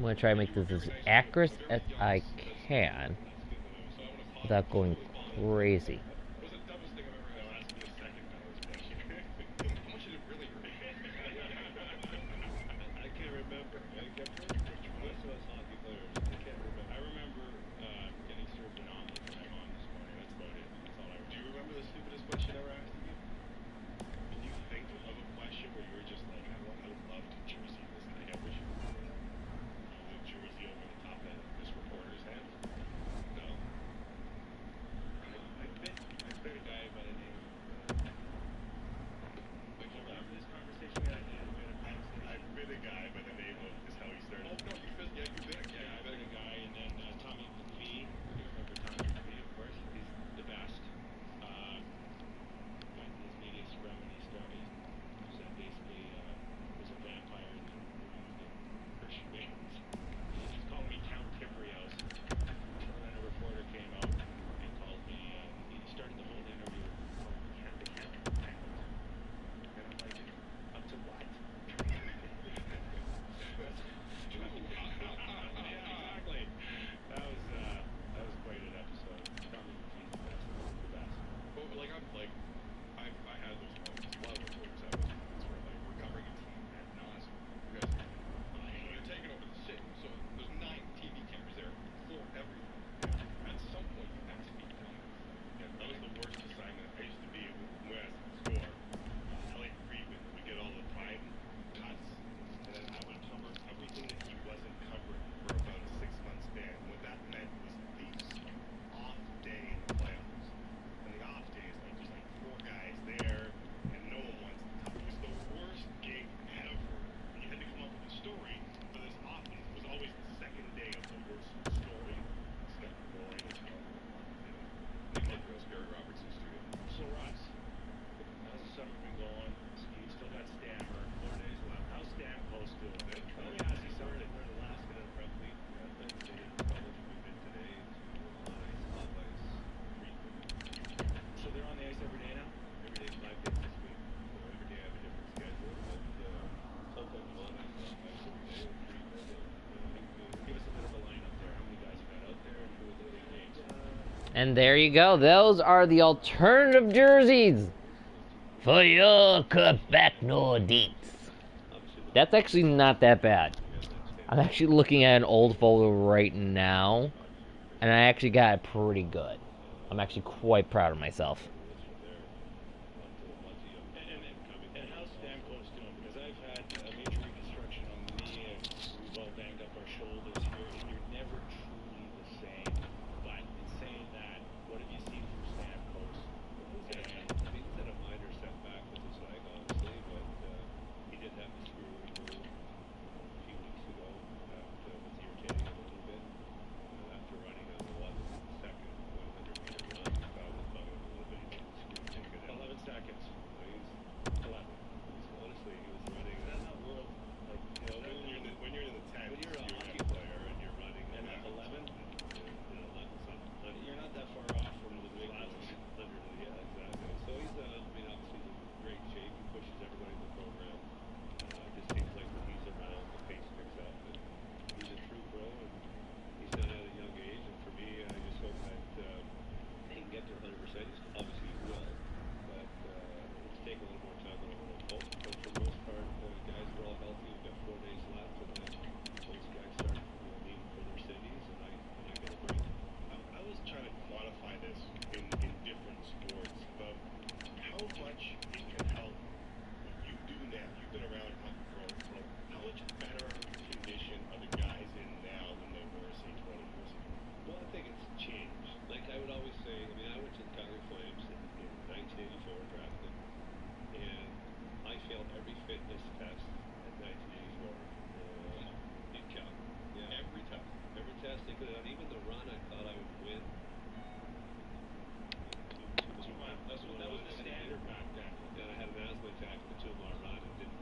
I'm going to try to make this as accurate as I can without going crazy. What was the dumbest thing I've ever done? I'll ask you a second dumbest question. How much did it really hurt? I can't remember. Most of us hockey players, I can't remember. I remember getting served an omelet by my mom this morning. That's about it. That's all I remember. Do you remember the stupidest question ever asked of you? Can you think of a question where you were just like, I would love to jersey this thing. I wish you were the jersey over the top of this reporter's head? No. I bet a guy by the name of. Wait, hold on. This conversation we had, I've been a guy by the name of is how he started. Oh, no, you've been a guy. I bet a guy, and then Tommy McPhee. You remember Tommy McPhee, of course. He's the best. Got his media scrum when he started. He was basically was a vampire in the Christian veins. He's called me Count Kiprios. And then a reporter came out and called me. He started the whole interview calling me Count the Count. And I'm like, up to what? Exactly. That was quite an episode. Tommy McPhee's the best. But like I had those moments. A lot of reporters have those moments where like we're covering a team at nauseam. You guys you're taking over the city, so there's 9 TV cameras there for everything. At some point you have to be done. Yeah, that was the worst assignment. I used to be when I was at the score. Elliot Friedman would get all the prime cuts, and then I would cover everything that he wasn't covering for about a 6-month span. What that meant was the off day in the playoffs. And the off day is like there's like 4 guys there, and no one wants to cover. It was the worst gig ever. You had to come up with a story for this offense. It was always the second day of the worst story. It's not boring as hell. Nick Lindros, Gary Robertson's studio. So Ross, how's the summer been going? You still got Stammer, 4 days left. How's Stamkos doing? Let me ask you something. We're in Alaska in prep week. Wednesday in college. We've been today to on ice, off ice, treatment. So they're on the ice every day now? Every day, 5 days this week. So every day I have a different schedule, but sometimes I'm on ice, off ice every day, and treatment. Give us a bit of a lineup there. How many guys you got out there and who are the big names? And there you go. Those are the alternative jerseys for your Quebec Nordiques. That's actually not that bad. I'm actually looking at an old photo right now, and I actually got it pretty good. I'm actually quite proud of myself. And how's Stamkos doing? Because I've had a major reconstruction on the knee, and we've all banged up our shoulders here, and you're never truly the same. But in saying that, what have you seen from Stamkos? And He's had a minor setback with his leg, obviously, but he did have the screw removed a few weeks ago. That was irritating a little bit. After running an 11-second 100-meter run, he found his bum a little bit. He let the screw take it out. 11 seconds. So he's 11. honestly, he was running. Is that not world? Like, you know, When you're in the 10, When you're a you're hockey in player and you're running and that's 11? in 11-something. You're not that far off from the big Last boys. 100, yeah, exactly. So he's, I mean, obviously he's in great shape. He pushes everybody in the program. It just seems like when he's around, the pace picks up. And he's a true pro, and he's done it at a young age. And for me, I just hope that he can get to 100%. He's obviously he will, but it's taking a little more time than I would have hoped. But for the most part, guys are all healthy. We've got 4 days left, and then those guys start leaving for their cities, and I get a break. I was trying to quantify this in different sports about how much it can help what you do now. You've been around hockey for how much better condition are the guys in now than they were, say, 20 years ago? Well, I think it's changed. Like I would always say, I mean, I went to the Calgary Flames in 1984, drafted, and I failed every fitness test in 1984 in Calgary. Yeah, every test they could have done. Even the run, I thought I would win. That was the standard back then. And I had an asthma attack in the 2-mile run and didn't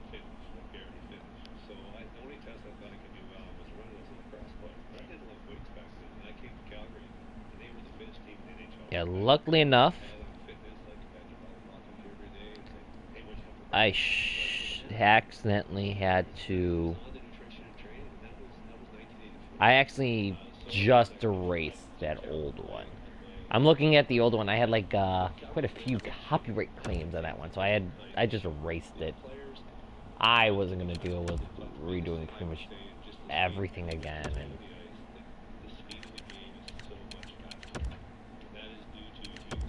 finish. I barely finished. So the only test I thought I could do well was running as a lacrosse player. I didn't lift weights back then. And I came to Calgary, and they were the fittest team in the NHL. Yeah, luckily enough, I had fitness, like I had to walk up here every day and say, hey, what you have for I breakfast? accidentally had to On the nutrition and training, and that was I actually just erased that old one. I'm looking at the old one. I had like quite a few copyright claims on that one, so I just erased it. I wasn't gonna deal with redoing pretty much everything again, and The speed of the game is so much faster. And that is due to youth.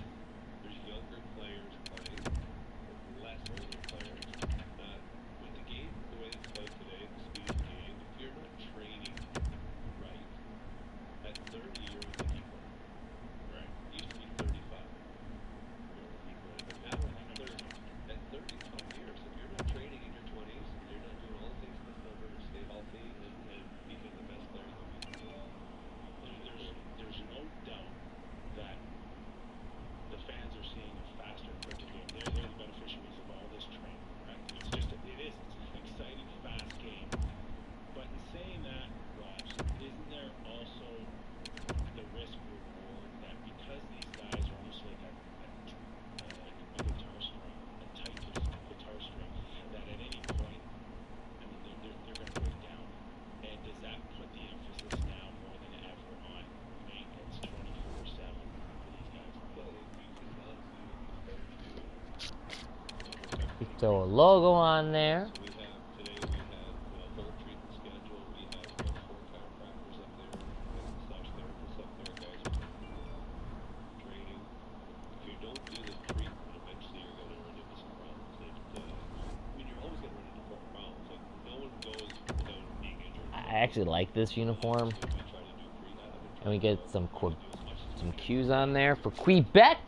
There's younger players playing, less older players. With the game, the way it's played today, the speed of the game, if you're not training right, at 30 you're in the heat line. Right. It used to be 35. You're in the heat line. But now at 35 years, if you're not training in your 20s, you're not doing all the things in the summer to stay healthy and become the best player you can be. There's no doubt that the fans are seeing a faster, quicker game. They're the beneficiaries of all this training, right? It's an exciting, fast game. But in saying that, Rob, isn't there also the risk reward that because these guys are almost like a guitar string, a tight guitar string, that at any point, I mean, they're going to break down. And does that put the emphasis now more than ever on maintenance 24/7 for these guys? Well, you cannot do compared to you throw a logo on there. So today we had a whole treatment schedule. We have 4 chiropractors up there and massage therapists up there. Guys are training. If you don't do the treatment, eventually you're going to run into some problems. You're always going to run into problems. Like, no one goes without being injured. I actually like this uniform, We try to do prehab and we get some cues on there for Quebec.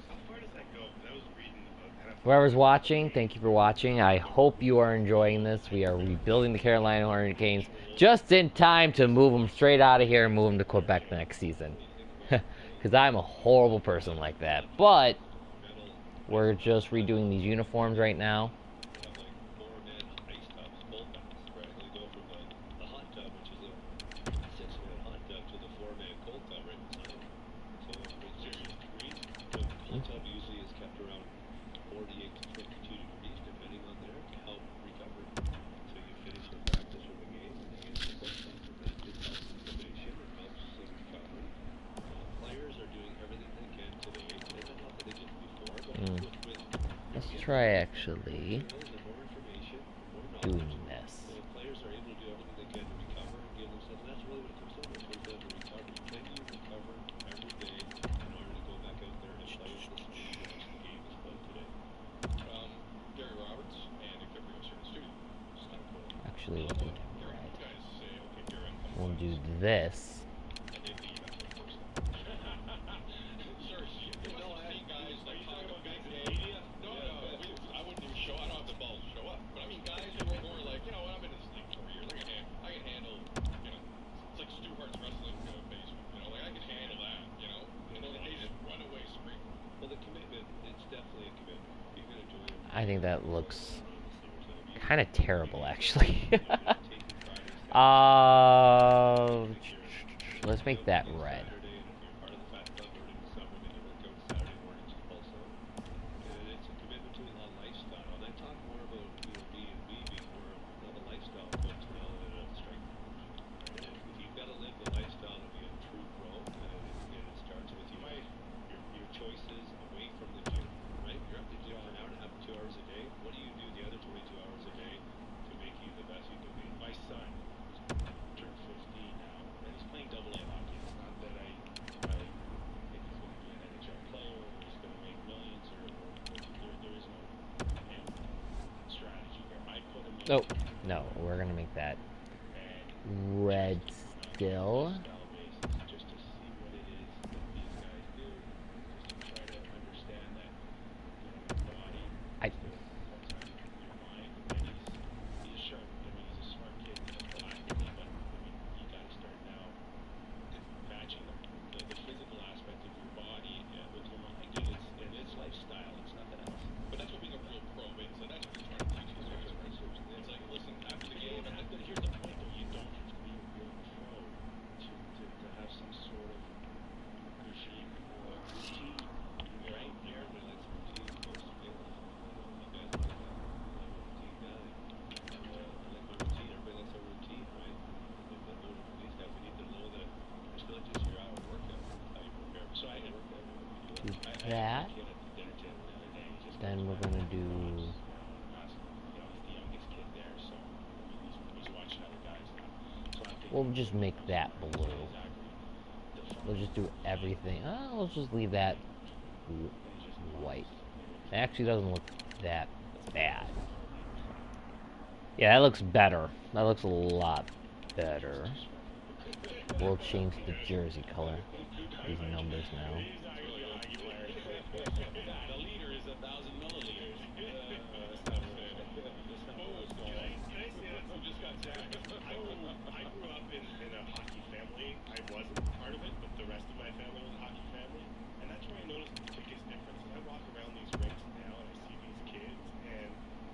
How far does that go? 'Cause I was reading about NFL. Whoever's watching, thank you for watching. I hope you are enjoying this. We are rebuilding the Carolina Hurricanes just in time to move them straight out of here and move them to Quebec next season. Because I'm a horrible person like that. But we're just redoing these uniforms right now. have like 4-man ice tubs, cold baths, right? They go from the hot tub, which is a 6-man hot tub, to the 4-man cold tub right inside. So it's serious degrees. The cold tub usually is kept around 48 to 52 degrees, depending on there, to help recover. So you finish the practice or the game, and then you get the cold tub. And it helps inflammation, it helps recovery. Players are doing everything they can today. It's not that they didn't before, but with Let's try actually more information, more knowledge. doing this. The players are able to do everything they can to recover and give themselves, and that's really what it comes down to. It comes down to recovery. Can you recover every day in order to go back out there and play at the speed at which the game is played today? Gary Roberts and it could be here in the studio. It's kind of cool. Actually, we'll do Gary, red. you guys say, okay, Gary, I'm coming. We'll do this. And they leave after the first one. Sure, no, I see guys like talk a big game. No, I wouldn't even show. I don't have the balls to show up. But I mean, guys who are more like, you know what, I'm in this league for years. I can handle, you know, it's like Stu Hart's wrestling basement. You know, like I can handle that. You know, they just run away screaming. Well, the commitment, it's definitely a commitment. You're going to join them. I think that looks kind of terrible, actually. Let's make that red. Saturday, and if you're part of the Fat Club during the summer, then you work out Saturday mornings also. And it's a commitment to a lifestyle. And I talk more about, being more of a lifestyle coach now than a strength coach. And if you've got to live the lifestyle to be a true pro, and it starts with your choices away from the gym, right? You're at the gym for an hour and a half, 2 hours a day. What do you do the other 22 hours a day to make you the best you can be? My son turned 15 now, and he's playing AA hockey. It's not that I think he's going to be an NHL player or he's going to make millions or there is no strategy there. I put him in Oh, no, we're going to make that red still. style basis just to see what it is that these guys do, just to try to understand that your body I sometimes your mind, and he's sharp. I mean, he's a smart kid, proactively, but I mean, you got to start now matching the physical aspect of your body with your mind. It's lifestyle. It's nothing else. But that's what being a real pro is. And that's what we're trying to teach these guys, right? So it's like, listen, after the game, Here's the point, though. You don't have to be a real pro to We'll just make that blue. We'll just do everything. Let's just leave that white. It actually doesn't look that bad. Yeah, that looks better. That looks a lot better. We'll change the jersey color. These numbers now. The liter is 1,000 milliliters. That's not fair. That's not fair. Can I say that? You just got tagged. I grew up in a hockey family. I wasn't part of it, but the rest of my family was a hockey family. And that's where I noticed the biggest difference. I walk around these rinks now and I see these kids, and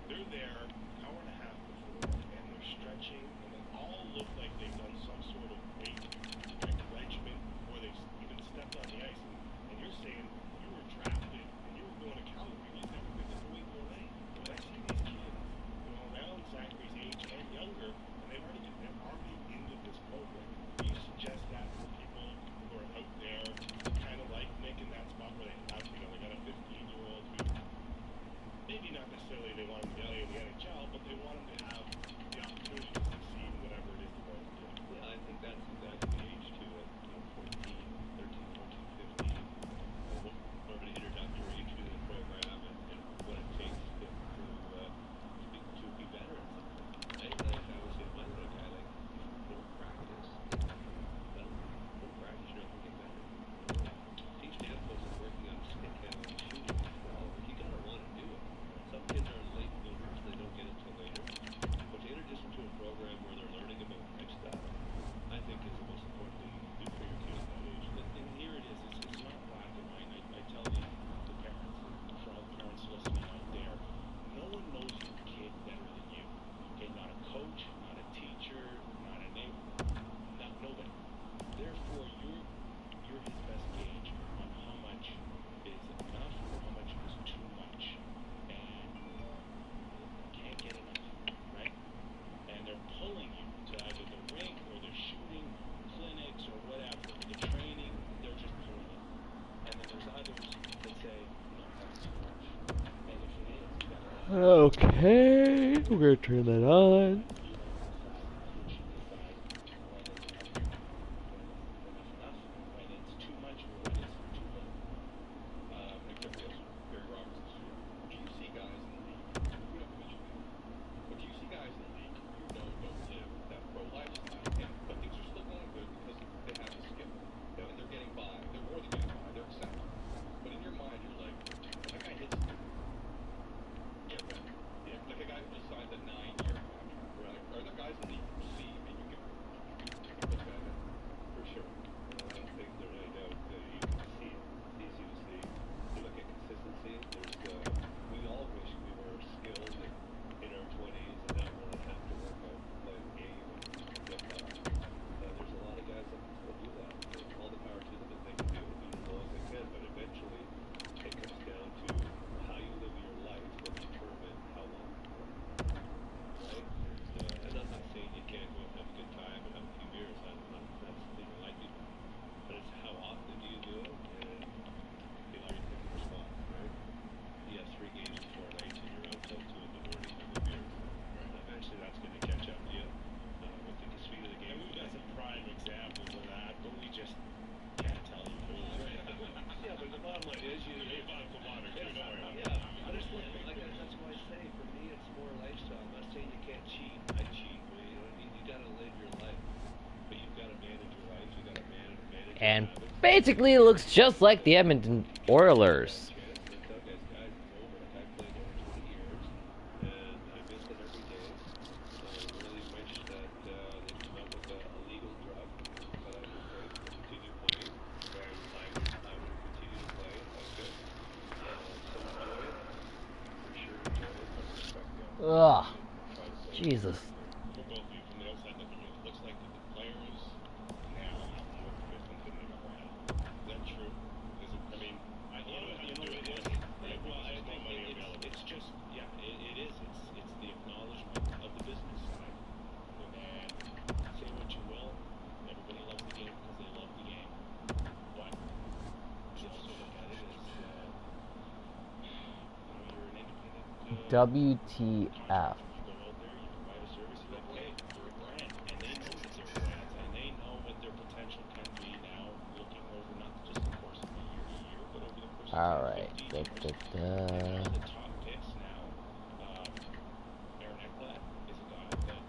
they're there an hour and a half before, and they're stretching, and they all look like they've done some sort of weight regimen, or they've even stepped on the ice. And you're saying you were drafted and you were going to Calgary. You've never been to the weight already. But I see these kids, around Zachary's age and younger, and they're already into this program. Do you suggest that for people who are out there, kind of like Nick in that spot where they have, they got a 15-year-old who maybe not necessarily they want him to play in the NHL, but they want him to have the opportunity to succeed in whatever it is they're going to do. Yeah, I think that's exactly the age to it. 14, 13, 14, 15. More of an introductory to the program and what it takes to be better at something. I would say my little guy, more practice. More practice, you're not going to get better. Teach Danforth is working on stick handling and shooting as well. You got to want to do it. Some kids are late bloomers, they don't get it till later. But to introduce them to a program where they're learning about lifestyle, I think is the most important thing you can do for your kid at that age. And here it is. It's not black and white. I tell the parents, and for all the parents listening out there, no one knows your kid better than you. Okay, not a coach, not a teacher, not a neighbor, not nobody. Therefore, you're his best gauge on how much is enough or how much is too much, and can't get enough, right? And they're pulling you to either the rink or the shooting clinics or whatever, the training, they're just pulling you. And then there's others that say, no, that's too much. And if it is, you gotta Okay, we're gonna turn that on. when it's too much or when it's too little. Except for Barry Roberts. Do you see guys in the league? We don't mention that. But do you see guys in the league who don't live that pro lifestyle? But things are still going good because they have the skill. And they're getting by. They're more than getting by. They're accepted. But in your mind, you're like, that guy hits it. Get better. Yeah, like a guy who just signed a 9-year contract. Right? Or the guys in the league who see and you go, this guy there. For sure. I don't think there's any doubt that you can see it. It's easy to see. You look at consistency. We all wish we were skilled in our 20s and not want to have to work out and play the game and whatnot. There's a lot of guys that can still do that. And all the power to them if they can do it, do as well as they can. But eventually, it comes down to how you live your life will determine how long you work. Right? And I'm not saying you can't go and have a good time and have a few beers. That's I do that. But it's how often do you do it, and are you taking response, right? You have 3 games in 4 nights, and you're out till 2 in the morning having beers. Right. Eventually, that's going to catch up to you. With the speed of the game. And we've got some prime examples of that, but we just can't tell you. Yeah, but the bottom line is you bottom of the water, too, don't worry. Yeah, but it's that's why I say for me it's more lifestyle. I'm not saying you can't cheat. I cheat, but you know what I mean. You got to live your life, but you've got to manage your life. You got to manage your And habits. basically, it looks just like the Edmonton Oilers. Guys is over. Like I played over 20 years, and I miss it every day. Really wish that they came up with a legal drug that I could take to continue playing. I would continue to play if I could. So enjoy it. For sure enjoy it, but respect the Ugh, opportunity. Try to play. Jesus. For both of you from the outside looking in, it looks like the players now have more commitment than they've ever had. Is that true? Is it, I mean, you know what it is? Right? Well, I think it's just, yeah, it is. It's the acknowledgement of the business side. And say what you will, everybody loves the game because they love the game. But you also look at it as, you're an independent WTF. you go out there, you provide a service, you get paid. You're a brand, and they know that they're brands. All right. Da, da, And one of da. the top picks now, Aaron Ekblad, is a guy that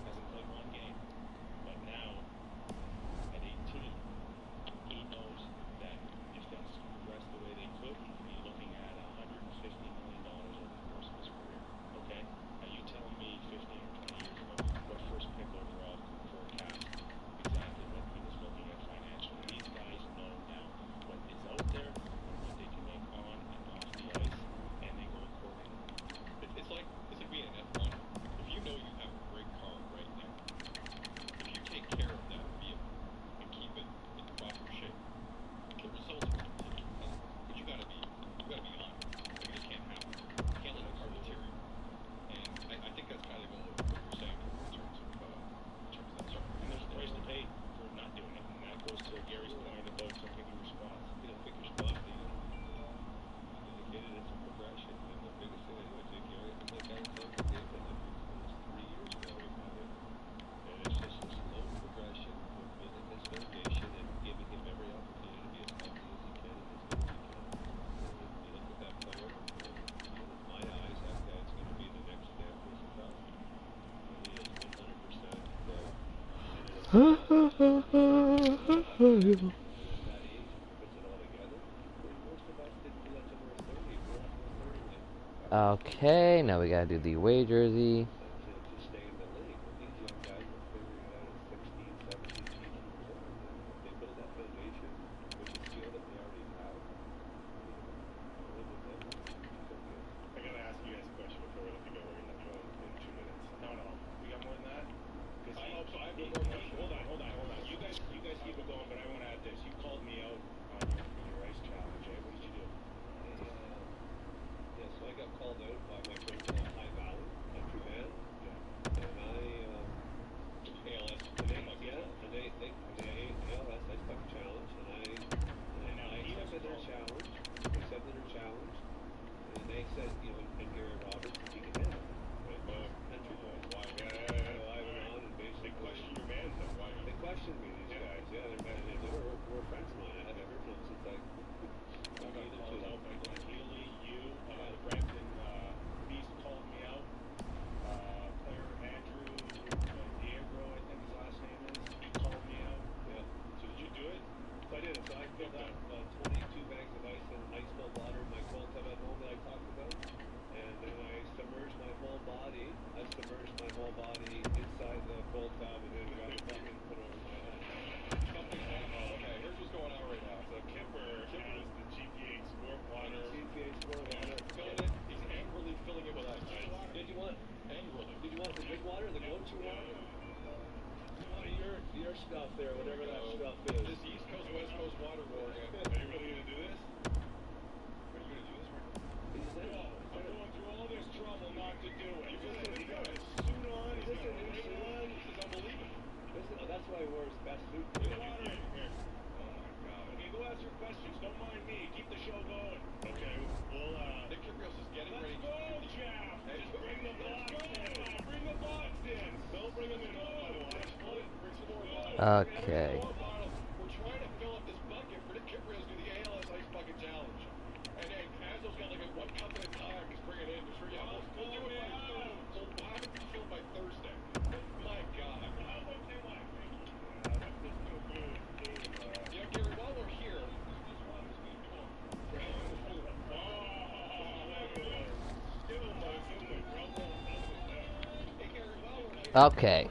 hasn't played one game, but now at 18, he knows that if things progress the way they could, he could be looking at $150 million over the course of his career. Okay? Now you tell me 15 or 20 years ago what first pick overall could forecast exactly what he was looking at financially. These guys know now what is out there and what they can make on and off the ice, and they go accordingly. It's like being an F1. If you know you have a great car right now, if you take care of that vehicle and keep it in proper shape, the results will continue to come. But you gotta be on it. Like, it just can't happen. You can't let the car deteriorate. And I think that's kind of going with what you're saying in terms of that. Sorry. And there's a price to pay for not doing it, and that goes to Gary's point about picking your spots. Pick your spot. Indicated it's a progression, and the biggest thing I do is take Gary. Like I said, we gave him like it's 3 years now we've had him, and it's just a slow progression with his mitigation and giving him every opportunity to be as healthy as he can and as good as he can. And you look at that player, and with my eyes, that guy's going to be the next Dan Roosevelt. He is 100%. That age puts it all together. Most of us didn't do that till we were 30. We're almost 30 now. Okay, now we gotta do the away jersey. To stay in the league. But these young guys are figuring it out at 16, 17, 18 years old. And if they build that foundation, which is skill that they already have, live with them. So good. I gotta ask you guys a question before we let you go. We're gonna let you go in 2 minutes. No, we got more than that. I Oh, so I have one more question. Hold on. You guys keep it going, but I want to add this. You called me out on your ice challenge. Eh? What did you do? Yeah, so I got called out by my friends in High Valley, country man. Yeah. And I, ALS. and they ALS Ice Bucket Challenge, and I accepted their challenge, and they said, and Gary Roberts, he can handle it, right? Country boy. Why? So I went on and basically They question your manhood. Why? they questioned me, these guys. Yeah, they were friends of mine. I haven't heard from them since I I got either called to out by Glenn Healy, you, the Brampton Beast called me out. Player Andrew Diego, I think his last name is, he called me out. Yeah. So did you do it? So I did it. So I filled up 22 bags of ice and ice-cold water in my cold tub at home that I talked about. And then I submerged my whole body. Inside the cold tub and then grabbed a bucket and put it over my head. Okay, here's what's going on right now. So Kipper has the GPH sport water. GPA sport water. Filling it. He's angrily filling it with ice. Did you want the good water or the go-to water? Your stuff there, whatever that stuff is. This East Coast, West Coast water war again. Are you really gonna do this? Are you gonna do this, Rick? I'm going through all this trouble not to do it. He got his suit on. He's got a ring on. This is unbelievable. That's why he wore his best suit. Get the water in here. Oh my God. Okay, go ask your questions. Don't mind me. Keep the show going. Okay, we'll Nick Kiprios is getting Let's ready. go, Jeff. Just bring the box in. Bring the box in. Don't bring them in. Bring some more bottles. Okay. We're trying to fill up this bucket for Nick Kiprios to do the ALS Ice Bucket Challenge. And then Azzo's got like a 1 cup at a time. He's bringing it in. Just yeah, we'll do it by Thursday. We'll have it filled by Thursday. My God. Yeah, Gary, while we're here, Okay.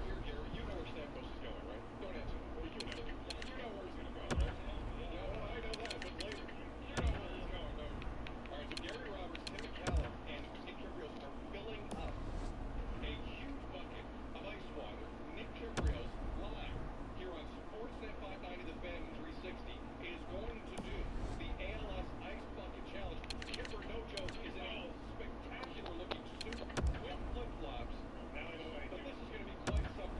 you know where Stamkos is going, right? Don't answer that. What are you doing? You know where he's going to go, right? No, I know that, but later. You know where he's going, no. All right, so Gary Roberts, Tim McCallum, and Nick Kiprios are filling up a huge bucket of ice water. Nick Kiprios, live here on Sportsnet 590, The Fan 360, is going to do the ALS Ice Bucket Challenge. Kipper, no joke, is in a spectacular looking suit with flip-flops. But this is going to be quite something.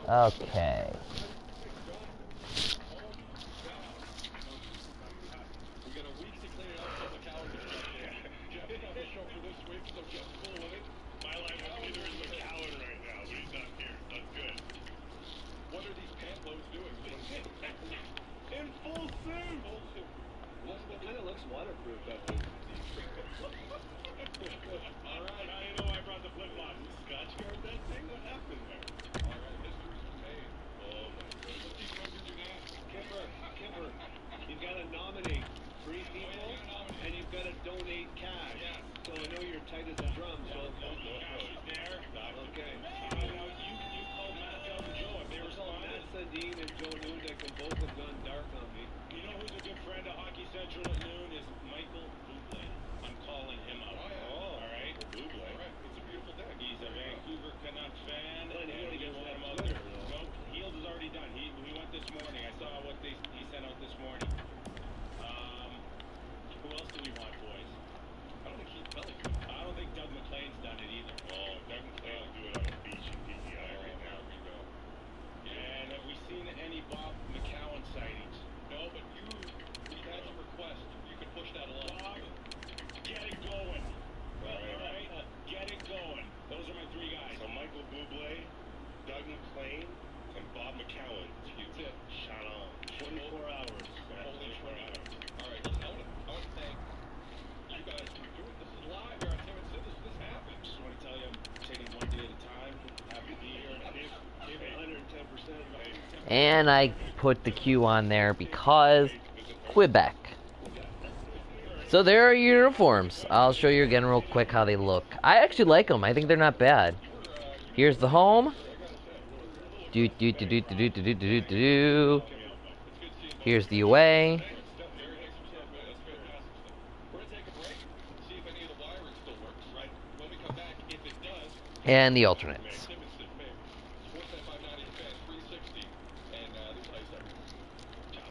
Okay. We got a week to clean it up so McCowan can jump in. Jeff's got the show for this week, so Jeff's cool with it. My life leader is McCowan right now, but he's not here. That's good. What are these pant loads doing? In full suit. It kind of looks waterproof after. All right, now you know I brought the flip flops. Scotch guard that thing? What happened there? All right, history's been made. Oh my goodness. Keep going do that. Kipper, you've got to nominate 3 people, and you've got to donate cash. Yes. So I know you're tight as a drum. So Cash is there. okay. Now you called Matt, Joe, and Joe. If they There's all responded, Matt Sundin and Joe Nundick and both have gone dark on me. You know who's a good friend of Hockey Central at noon is Michael Bublé. I'm calling him out. Oh, yeah. All right. Bublé. All right, it's a beautiful day. He's a Vancouver Canucks fan, Glenn and Healy we doesn't want have him out Twitter, there. though. Nope, Heald is already done. He went this morning. I saw what he sent out this morning. Who else do we want, boys? I don't think Keith Pelican. I don't think Doug McLean's done it either. Oh, Doug McLean will do it on a beach in PEI right now. There we go. And have we seen any Bob McCowan sightings? No, but you had some requests. You could push that along. Bob, get it going. All right. All right? Get it going. Those are my 3 guys. So Michael Bublé, Doug McLean, and Bob McCowan. That's it. Shot on. 24 hours. Holy 24 hours. All right, listen, I want to thank you guys for doing this. Is live here on Tim and Sid. This happens. Just want to tell you, I'm taking one day at a time. Happy to be here. Give it 110%. And I put the Q on there because Quebec. So there are your uniforms. I'll show you again real quick how they look. I actually like them. I think they're not bad. Here's the home. Do do do do do do do do do do. Here's the away. We're going to take a break, see if any of the wiring still works, right? When we come back, if it does, And the alternates. Tim and Sid favor. Sportsnet 590 The Fan 360, and this is Ciao.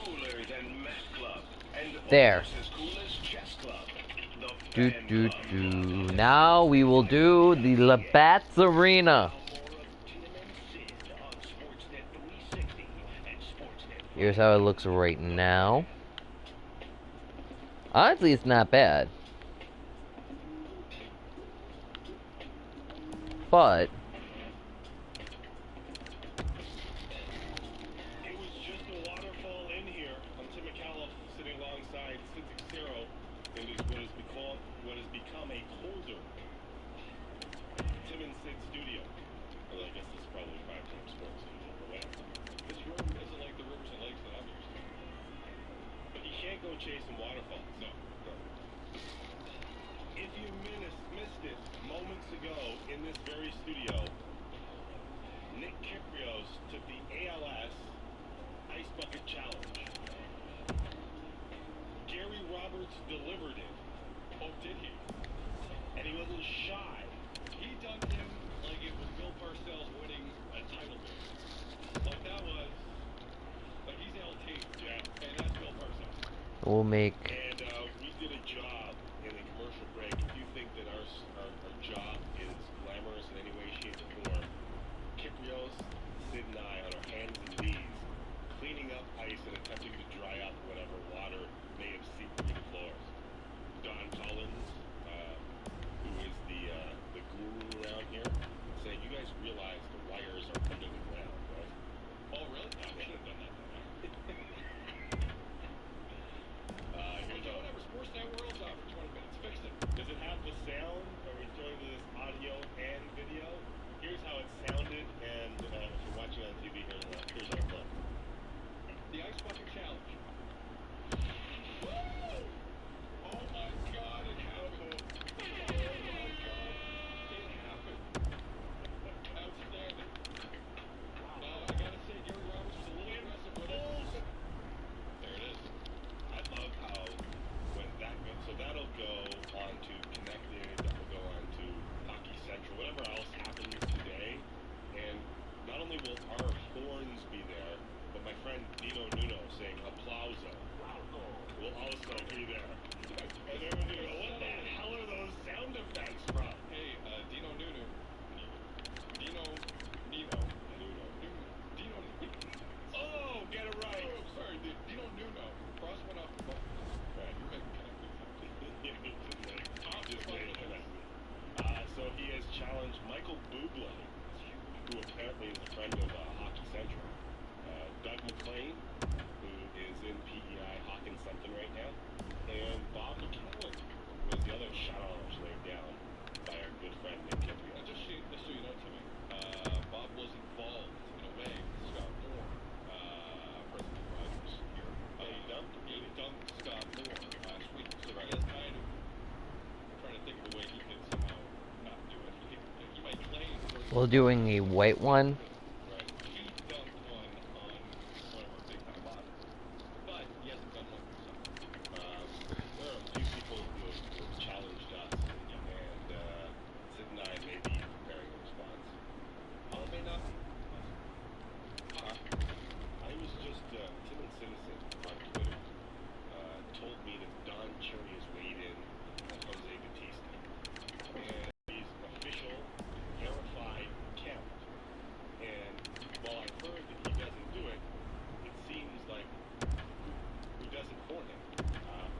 Cooler than Mac Club and There. almost as cool as Chess Club. The Do Fan do Club. do. Now we will do the Labatt's Arena. Now more of Tim and Sid on Sportsnet 360 and Sportsnet. Here's how it looks right now. Honestly, it's not bad. But It was just a waterfall in here. I'm Tim McAuliffe sitting alongside Sid Xero in what has become a colder Tim and Sid studio. Well, I guess this is probably 5 times sports studio or whatever. This room isn't like the rivers and lakes that I'm used to. But you can't go chasing waterfalls. No. If you missed it moments ago in this very studio, Nick Kyprios took the ALS Ice Bucket Challenge. Gary Roberts delivered it, Oh, did he? and he wasn't shy. He dunked him like it was Bill Parcells winning a title game. Like that was, like he's LT. Yeah. And that's Bill Parcells. we'll make And we did a job in the commercial break. If you think that our job is glamorous in any way, shape, or form, Kyprios, Sid, and I on our hands and knees, cleaning up ice and attempting to dry up whatever water may have seeped through the floors. Don Collins, who is the guru around here, saying, "You guys realize the wires are under the ground, right?" Oh, really? I should have done that. apparently is a friend of Hockey Central. Doug McLean, who is in PEI hawking something right now, and Bob McCallum was the other shot-off laid down by our good friend Nick Kimball. Just so you know, Timmy, Bob was involved in a way with Scott Moore, President Rogers here. He dumped Scott Moore last week. So he has kind of trying to think of a way he can somehow not do it. He might claim. We're doing a white one. Right. He dumped one on one of our big-time bosses, but he hasn't done one himself. There are a few people who have challenged us, and Sid and I may be preparing a response. All may not be. I was just, Timid Citizen on Twitter told me that Don Cherry has weighed in on Jose Batista. And he's official, verified count. And while I've heard that he doesn't do it, it seems like who does it for him?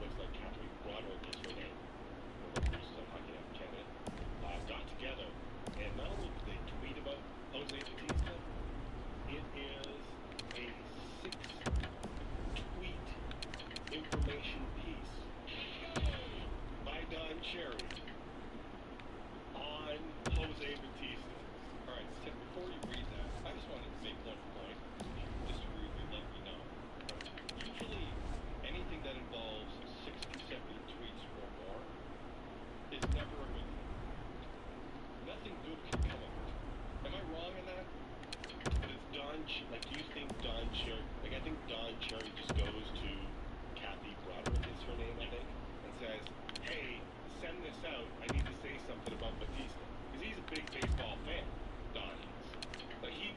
Looks like Catherine Broderick is her name. One of the producers on Hockey Night in Canada. Got together, and not only did they tweet about Jose Batista, it is a 6-tweet information piece by Don Cherry on Jose Batista. All right, Tim, before you read that, I just wanted to make one point. If you disagree with me, let me know. Usually, anything that involves 6 consecutive tweets or more is never a good thing. Nothing good can come of it. Am I wrong in that? But it's like, do you think Don Cherry, I think Don Cherry just goes to Kathy Broderick, is her name, I think, and says, hey, send this out, I need to say something about Batista. Because he's a big baseball fan, Don is. But he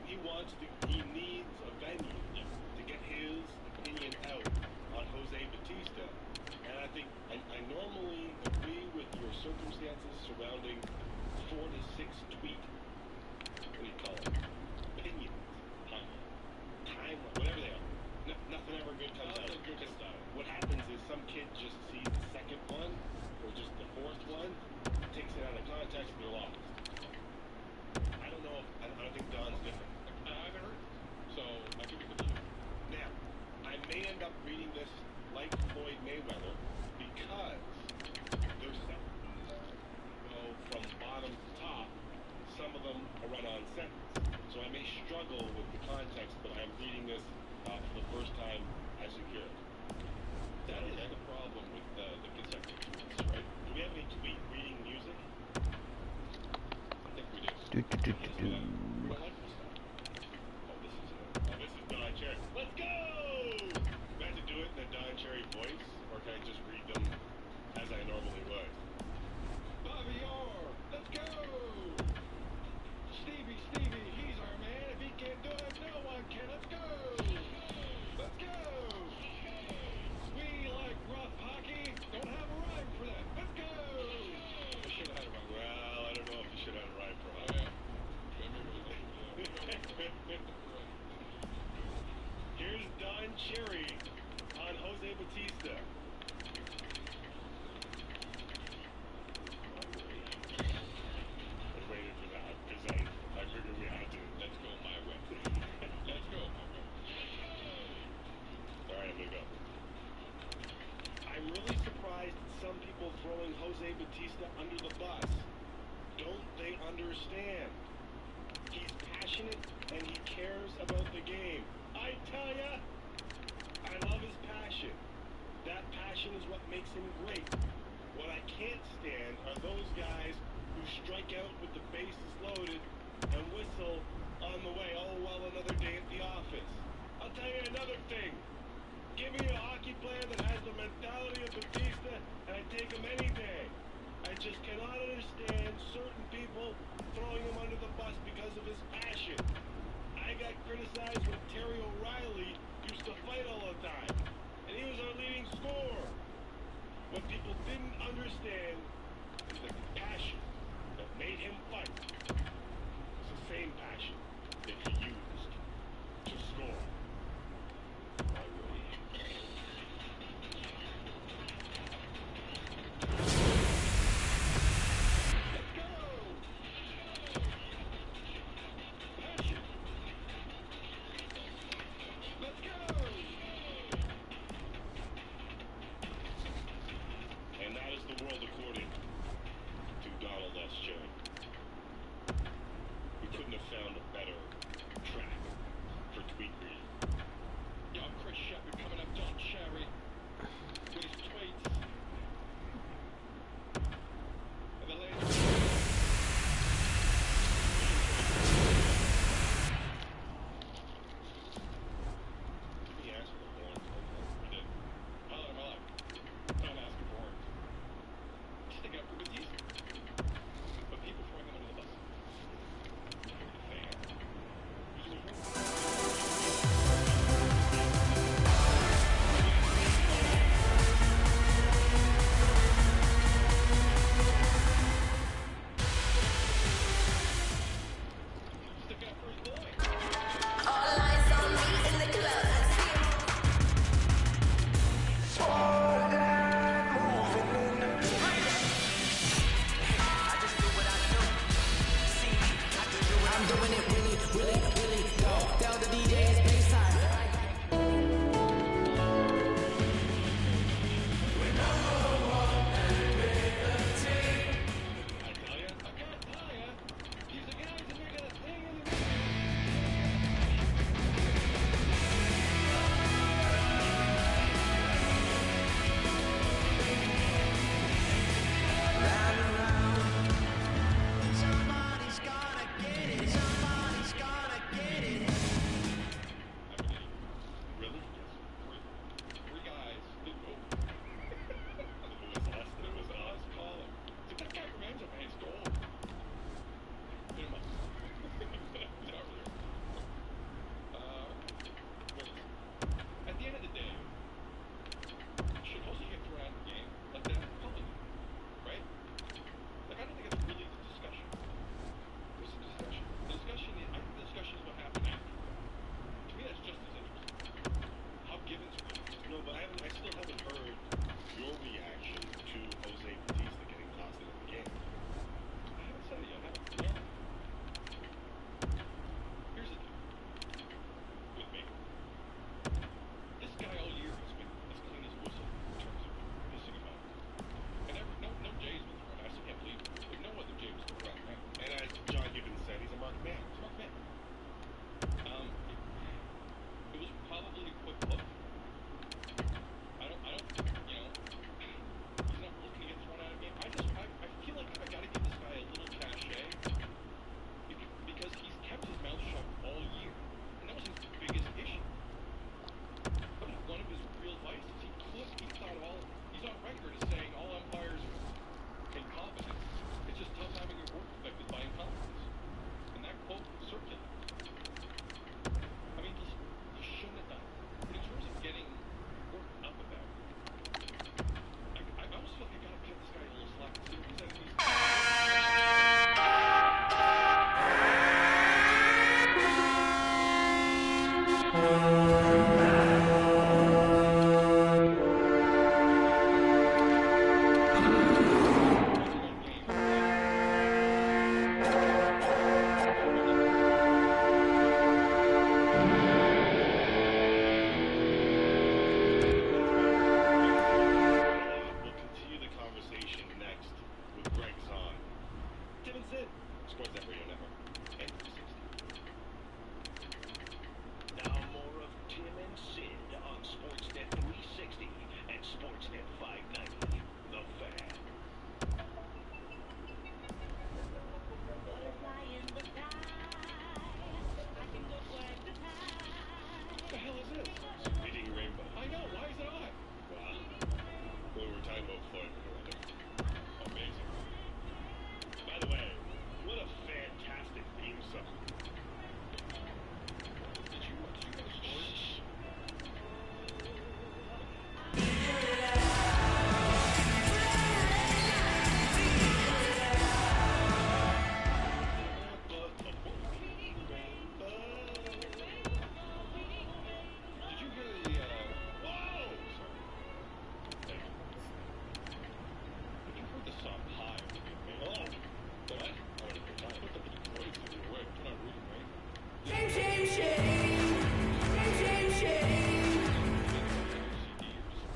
needs a venue to get his opinion out on Jose Batista. And I think, I normally agree with your circumstances surrounding 4 to 6 tweet, what do you call it? Opinions. Time, whatever they are. Nothing ever good comes out. What happens is some kid just sees the second one, or just the fourth one, takes it out of context, and they're lost. I don't know. I don't think Don's different. I haven't heard. So I think we can believe. Now, I may end up reading this like Floyd Mayweather because they're set. Go from bottom to top. Some of them are run-on sentence. So I may struggle with the context, but I'm reading this for the first time as you hear it. That is the problem with the consecutive tweets, right? Do we have any tweet reading music? I think we do. Do, do, do, do, do. We don't like this stuff. This is Don Cherry. Let's go! Do I have to do it in the Don Cherry voice, or can I just read them as I normally would? Bobby Orr, let's go! Stevie, he's our man. If he can't do it, no one can. Let's go! Let's go! We like rough hockey. Don't have a rhyme for that. Let's go! We should have had a rhyme. Well, I don't know if you should have a rhyme for Oh, hockey. yeah. Here's Don Cherry on Jose Batista. I waited for that because I figured we had to. Let's go my way. Let's go my way. All right, I'm gonna go. I'm really surprised at some people throwing Jose Batista under the bus. Don't they understand? He's passionate and he cares about the game. I tell ya, I love his passion. That passion is what makes him great. What I can't stand are those guys who strike out with the bases loaded and whistle on the way. Oh, well, another day at the office. I'll tell you another thing. Give me a hockey player that has the mentality of Batista, and I take him any day. I just cannot understand certain people throwing him under the bus because of his passion. I got criticized when Terry O'Reilly used to fight all the time, and he was our leading scorer. What people didn't understand is the passion that made him fight. It's the same passion that he used to score. I really Let's go! Passion. it. Sportsnet Radio Network. And 360. Now more of Tim and Sid on Sportsnet 360 and Sportsnet 590. The Fan. What the hell is this? Reading Rainbow. I know. Why is it on? Wow. We were talking about Floyd Mayweather. Amazing. By the way, what a fantastic theme song. Did you get a story? Did you hear the, Whoa! Did you hear the song High? Oh, What? I want to hear that. Put the voice in your way. You're not reading, right?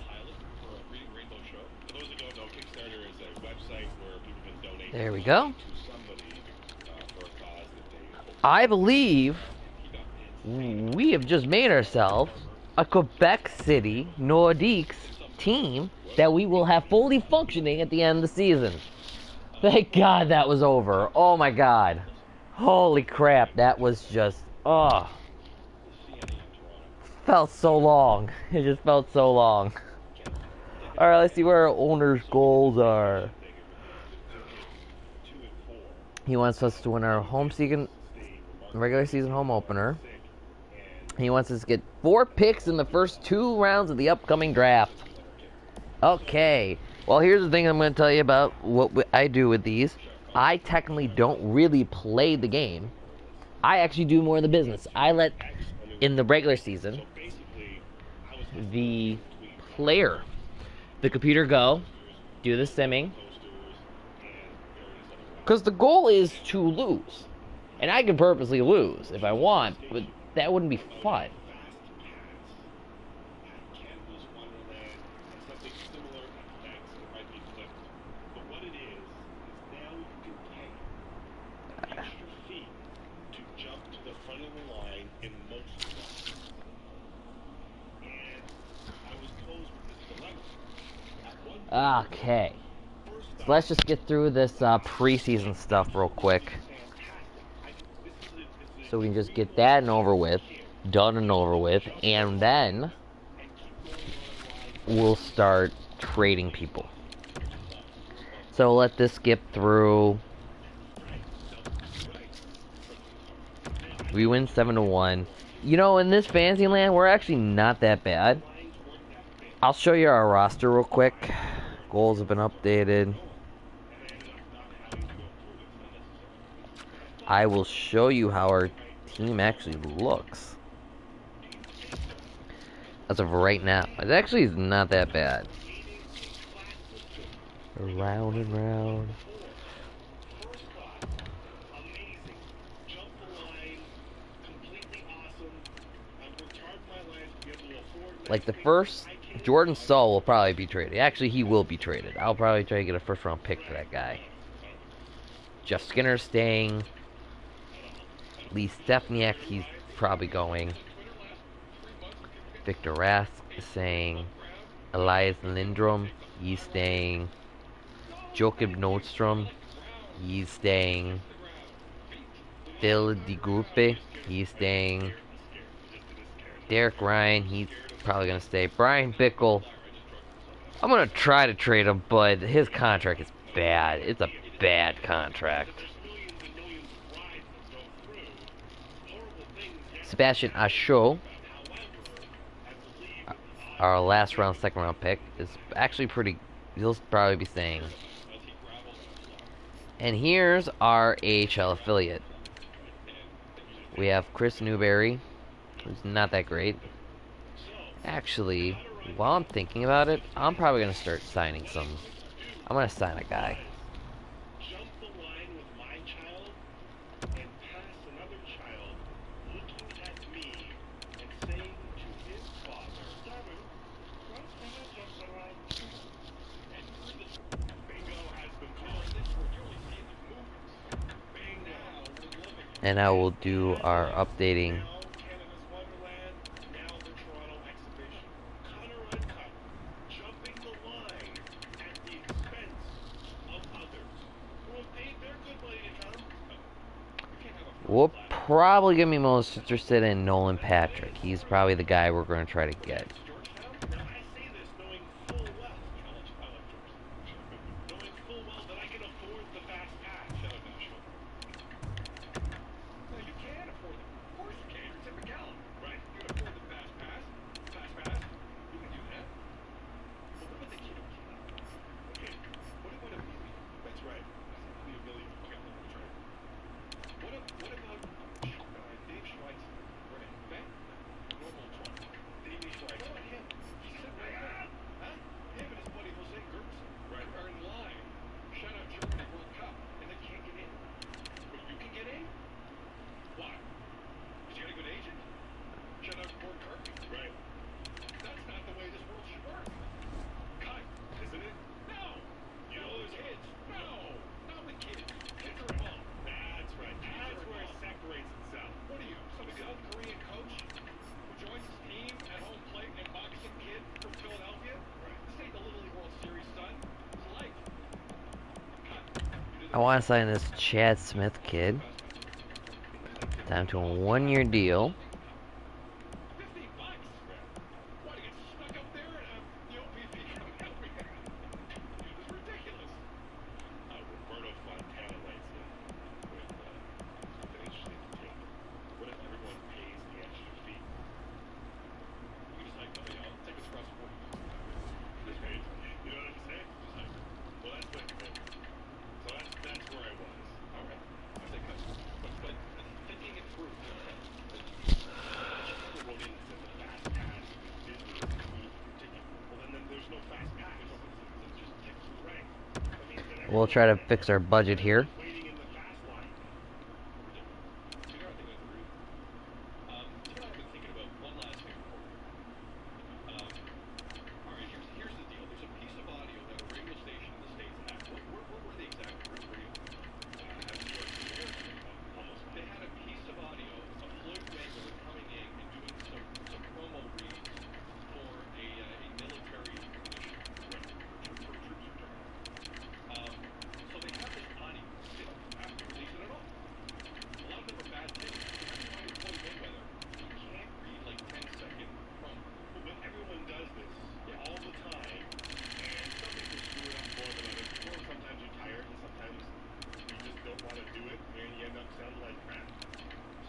Pilot for a Reading Rainbow show. for those who don't know, Kickstarter is a website where people can donate There we money go. to somebody for a cause that they hope I believe we have just made ourselves a Quebec City Nordiques team that we will have fully functioning at the end of the season. Thank God that was over. Oh my God. Holy crap, that was just, felt so long. It just felt so long. Alright, let's see where our owner's goals are. He wants us to win our regular season home opener. He wants us to get 4 picks in the first 2 rounds of the upcoming draft. Okay. Well, here's the thing I'm going to tell you about what I do with these. I technically don't really play the game. I actually do more of the business. I let, in the regular season, the player, the computer go, do the simming. Because the goal is to lose. And I can purposely lose if I want, but that wouldn't be fun. Okay. So let's just get through this preseason stuff real quick. So we can just get that and over with, done and over with, and then we'll start trading people. So let this skip through. We win 7-1. You know, in this fantasy land, we're actually not that bad. I'll show you our roster real quick. Goals have been updated. I will show you how our team actually looks. As of right now, it actually is not that bad. Round and round. Like the first, Jordan Saul will probably be traded. Actually, he will be traded. I'll probably try to get a first round pick for that guy. Jeff Skinner's staying. Lee Stepniak, he's probably going. Victor Rask is staying. Elias Lindrom, he's staying. Joachim Nordstrom, he's staying. Phil DeGruppe, he's staying. Derek Ryan, he's probably going to stay. Brian Bickle, I'm going to try to trade him, but his contract is bad. It's a bad contract. Sebastian Acho, our last round, second round pick, is actually pretty, he'll probably be staying. And here's our AHL affiliate. We have Chris Newberry, who's not that great. Actually, while I'm thinking about it, I'm probably going to start signing some. I'm going to sign a guy. jump the line with my child and pass another child looking at me and saying to his father, Daddy, why can't I jump the line too? And bingo has been called. This we're really seeing the movements. and I will do our updating. Now Canada's Wonderland, now the Toronto exhibition. Cut or uncut, jumping the line at the expense of others who have paid their good money to come. You can't have a We're probably going to be most interested in Nolan Patrick. He's probably the guy we're going to try to get. Georgetown. Now I say this knowing full well, I like Georgetown. Knowing full well that I can afford the fast pass. Shut up, Nashville. No, you can afford it. Of course you can. You're Tim McCallum, right? You can afford the fast pass. Fast pass. You can do that. But what about the kid who came out? Okay. What about Amelia? That's right. The Amelia. Okay, that's right. What about Dave Schweitzer? Right. Ben? Normal Trump. Davey Schweitzer. What about him? He's sitting right there. Huh? Him and his buddy Jose Gertson. Right. Are in line. Shout out Germany World Cup. And they can't get in. But you can get in? Why? Because you got a good agent? Shout out to Gord Kirk. Right. That's not the way this world should work. Cut. Isn't it? No. You know, Not with there's kids. No. Not with kids. Kids are involved. That's right. That's where it separates itself. What are you, some South Korean coach who joins his team at home plate and boxing kid from Philadelphia? Right. This ain't the Little League World Series, son. It's life. Cut. You did I want to sign this Chad Smith kid. Down to a 1-year deal. $50. Why, to get stuck up there and have the OPP coming out here? It's ridiculous. Roberto Fontana writes in with something interesting to take. What if everyone pays the extra fee? You can just like, oh, yeah, I'll take this across the board. Just pay it. You know what I'm saying? Just like, well, that's my commitment. So that's where I was. All right. I say cut. But thinking it through. People wrote in and said the fast pass is Disney is ridiculous. Well, then there's no fast pass. It's just tickets right. I mean, then We'll try to fix our budget here. waiting in the fast line. You know, I think I agree. You know, I've been thinking about one last thing before we go. All right, here's the deal. There's a piece of audio that a radio station in the States had. Where were they exactly? Where's radio? They had a piece of audio of Floyd Mayweather coming in and doing some promo reads for a military mission for troops returning. So they have this audio. They don't have to release it at all. A lot of them are bad things. You have to find Floyd Mayweather. You can't read like 10-second promo. But everyone does this all the time, and some people screw it up more than other people. Sometimes you're tired, and sometimes you just don't want to do it, and you end up sounding like crap.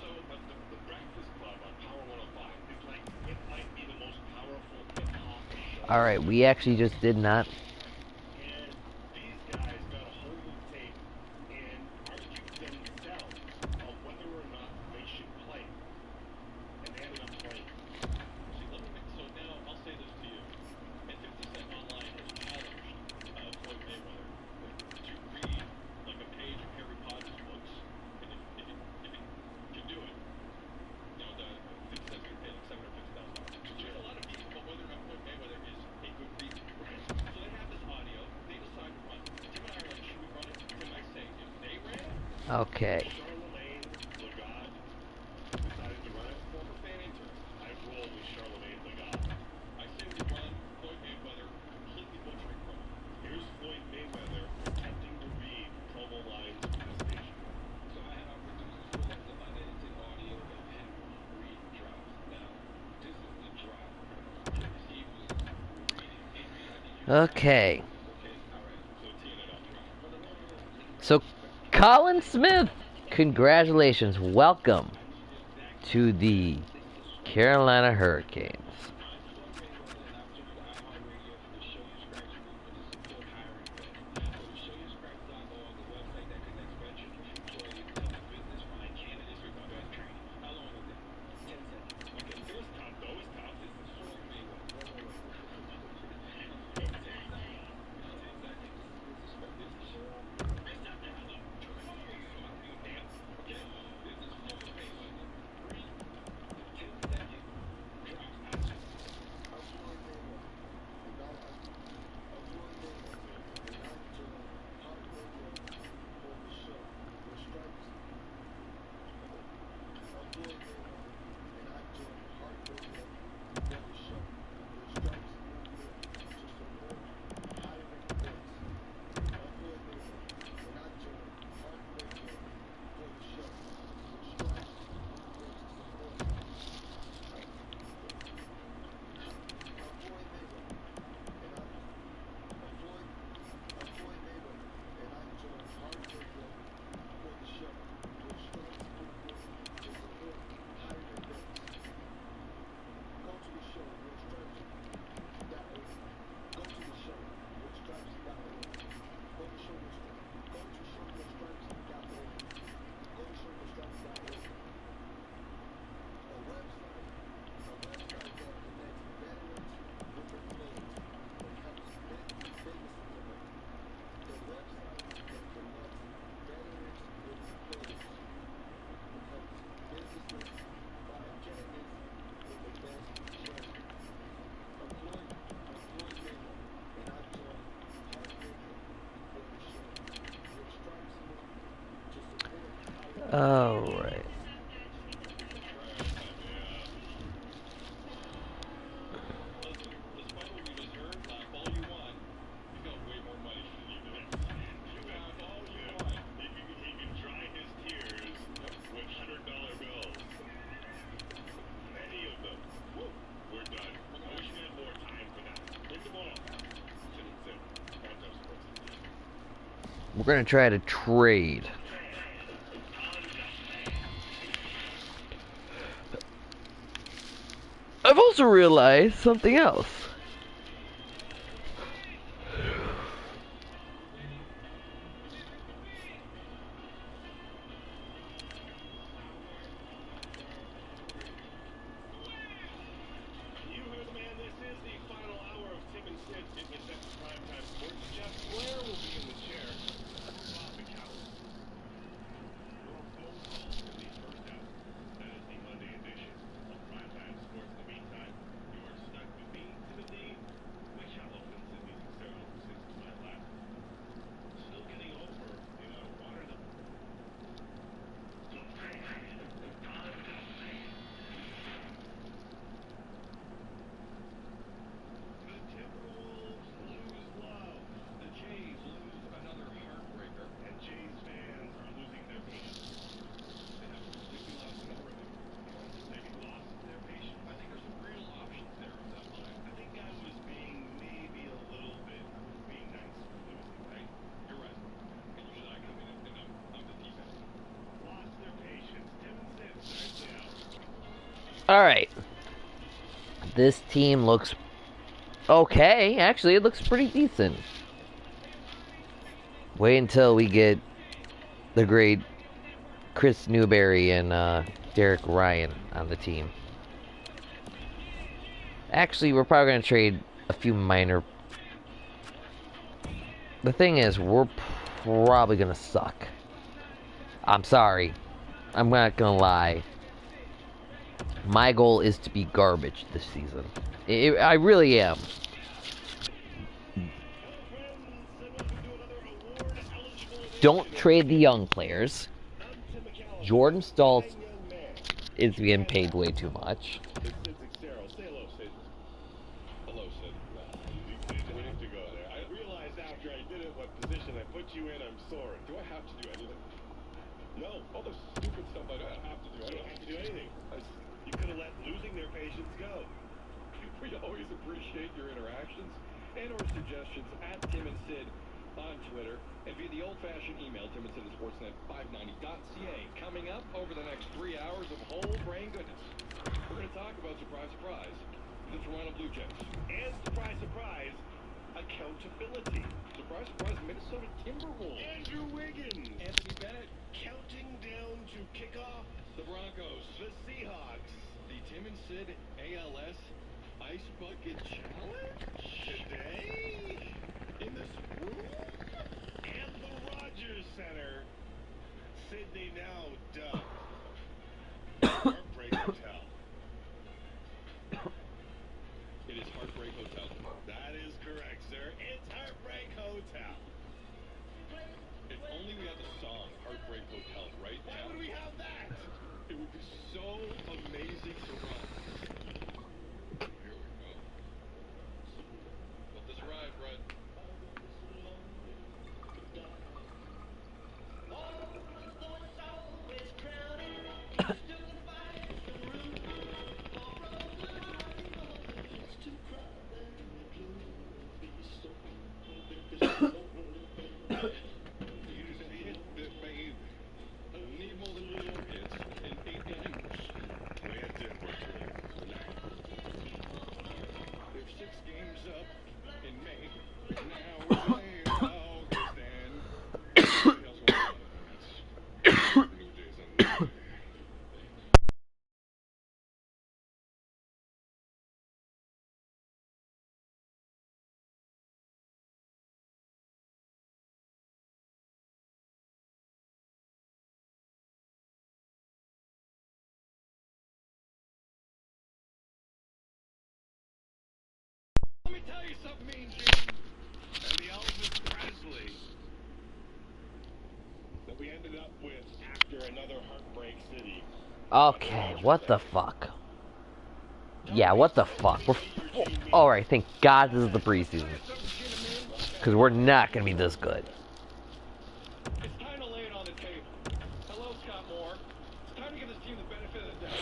So the Breakfast Club on Power 105 It's like, it might be the most powerful hip-hop show. Alright, we actually just did not. And these guys got a hold of tape and argued themselves of whether or not they should play. And they ended up playing. See, so now I'll say this to you. And 50 Cent Online has challenged Floyd Mayweather to read like a page of Harry Potter's books. And if you do it, you know, the 50 Cent's going to pay like $750,000. So there's a lot of beef about whether or not Floyd Mayweather is a good reader. So they have this audio. They decide to run it. Tim and I are like, should we run it? Tim, I say, if they ran it, Okay. Charlemagne the God decided to run it. former fan intern. I roll with Charlemagne the God. I say we run Floyd Mayweather completely butchering promo. Here's Floyd Mayweather attempting to read promo lines to the station. So I had our producers pull up the unedited audio of him read drops. Now, this is the drop. He was reading. Okay. Okay, all right. So teeing it up drop. So, Colin Smith, congratulations. Welcome to the Carolina Hurricanes. Alright. Listen, despite what we just heard, laugh all you want. He's got way more money than you do. Laugh all you want. He can dry his tears with $100 bills. Many of them. Woo, we're done. I wish we had more time for that. Take the ball. Tim and Sim. Primetime Sports. We're gonna try to trade. I've also realized something else. You heard the man. This is the final hour of Tim and Sid's in Texas Primetime Sports. Jeff Blair will be in the chair. Bob McCallum. Your phone calls in the first hour. That is the Monday edition of Primetime Sports. In the meantime, you are stuck with me, Timothy McCallum, and Sydney Sincero, who sits to my left. Still getting over in a water that... The Timberwolves lose love. The Jays lose another heartbreaker. And Jays fans are losing their patience. They have completely lost it already. They've lost their patience. I think there's some real options there at that line. I think I was being maybe a little bit being nice for losing, right? You're right. And usually I come in and I'm the defense. Lost their patience. Tim and Sid, nicely out. Alright. This team looks okay. Actually, it looks pretty decent. Wait until we get the great Chris Newberry and Derek Ryan on the team. Actually, we're probably going to trade a few minor... The thing is, we're probably going to suck. I'm sorry. I'm not going to lie. My goal is to be garbage this season. I really am. Don't trade the young players. Jordan Stoltz is getting paid way too much. Sid Sincero. Say hello, Sid. Hello, Sid. We have to go there. I realized after I did it what position I put you in. I'm sorry. Do I have to do anything? No. All the stupid stuff I don't have to do. You don't have to do anything. You could have let losing their patience go. We always appreciate your interactions and or suggestions at Tim and Sid on Twitter and via the old-fashioned email, Tim and Sid at sportsnet590.ca. Coming up over the next 3 hours of whole brain goodness, we're going to talk about, surprise, surprise, the Toronto Blue Jays. And surprise, surprise, accountability. Surprise, surprise, Minnesota Timberwolves. Andrew Wiggins. Anthony Bennett. Counting down to kick off The Broncos. the Seahawks. The Tim and Sid ALS Ice Bucket Challenge. Today, In this room. and the Rogers Center, Sydney now dubbed Heartbreak Hotel. It is Heartbreak Hotel. That is correct, sir. It's Heartbreak Hotel. If only we had the song Heartbreak Hotel right Why now. would we have that? It would be so amazing to run. Here we go. Let this ride, Brett. You see it, babe. Need more than little hits in 8 games. We had different. There's 6 games up in May. Now we're late August and everybody else wants to know. New Jays on the way. Let me tell you something, Mean Gene. And the Elvis Presley that we ended up with after another heartbreak city. Okay, what the fuck? Yeah, what the fuck? Alright, thank God this is the preseason. Because we're not going to be this good. It's time to lay it on the table. Hello, Scott Moore. It's time to give this team the benefit of the doubt.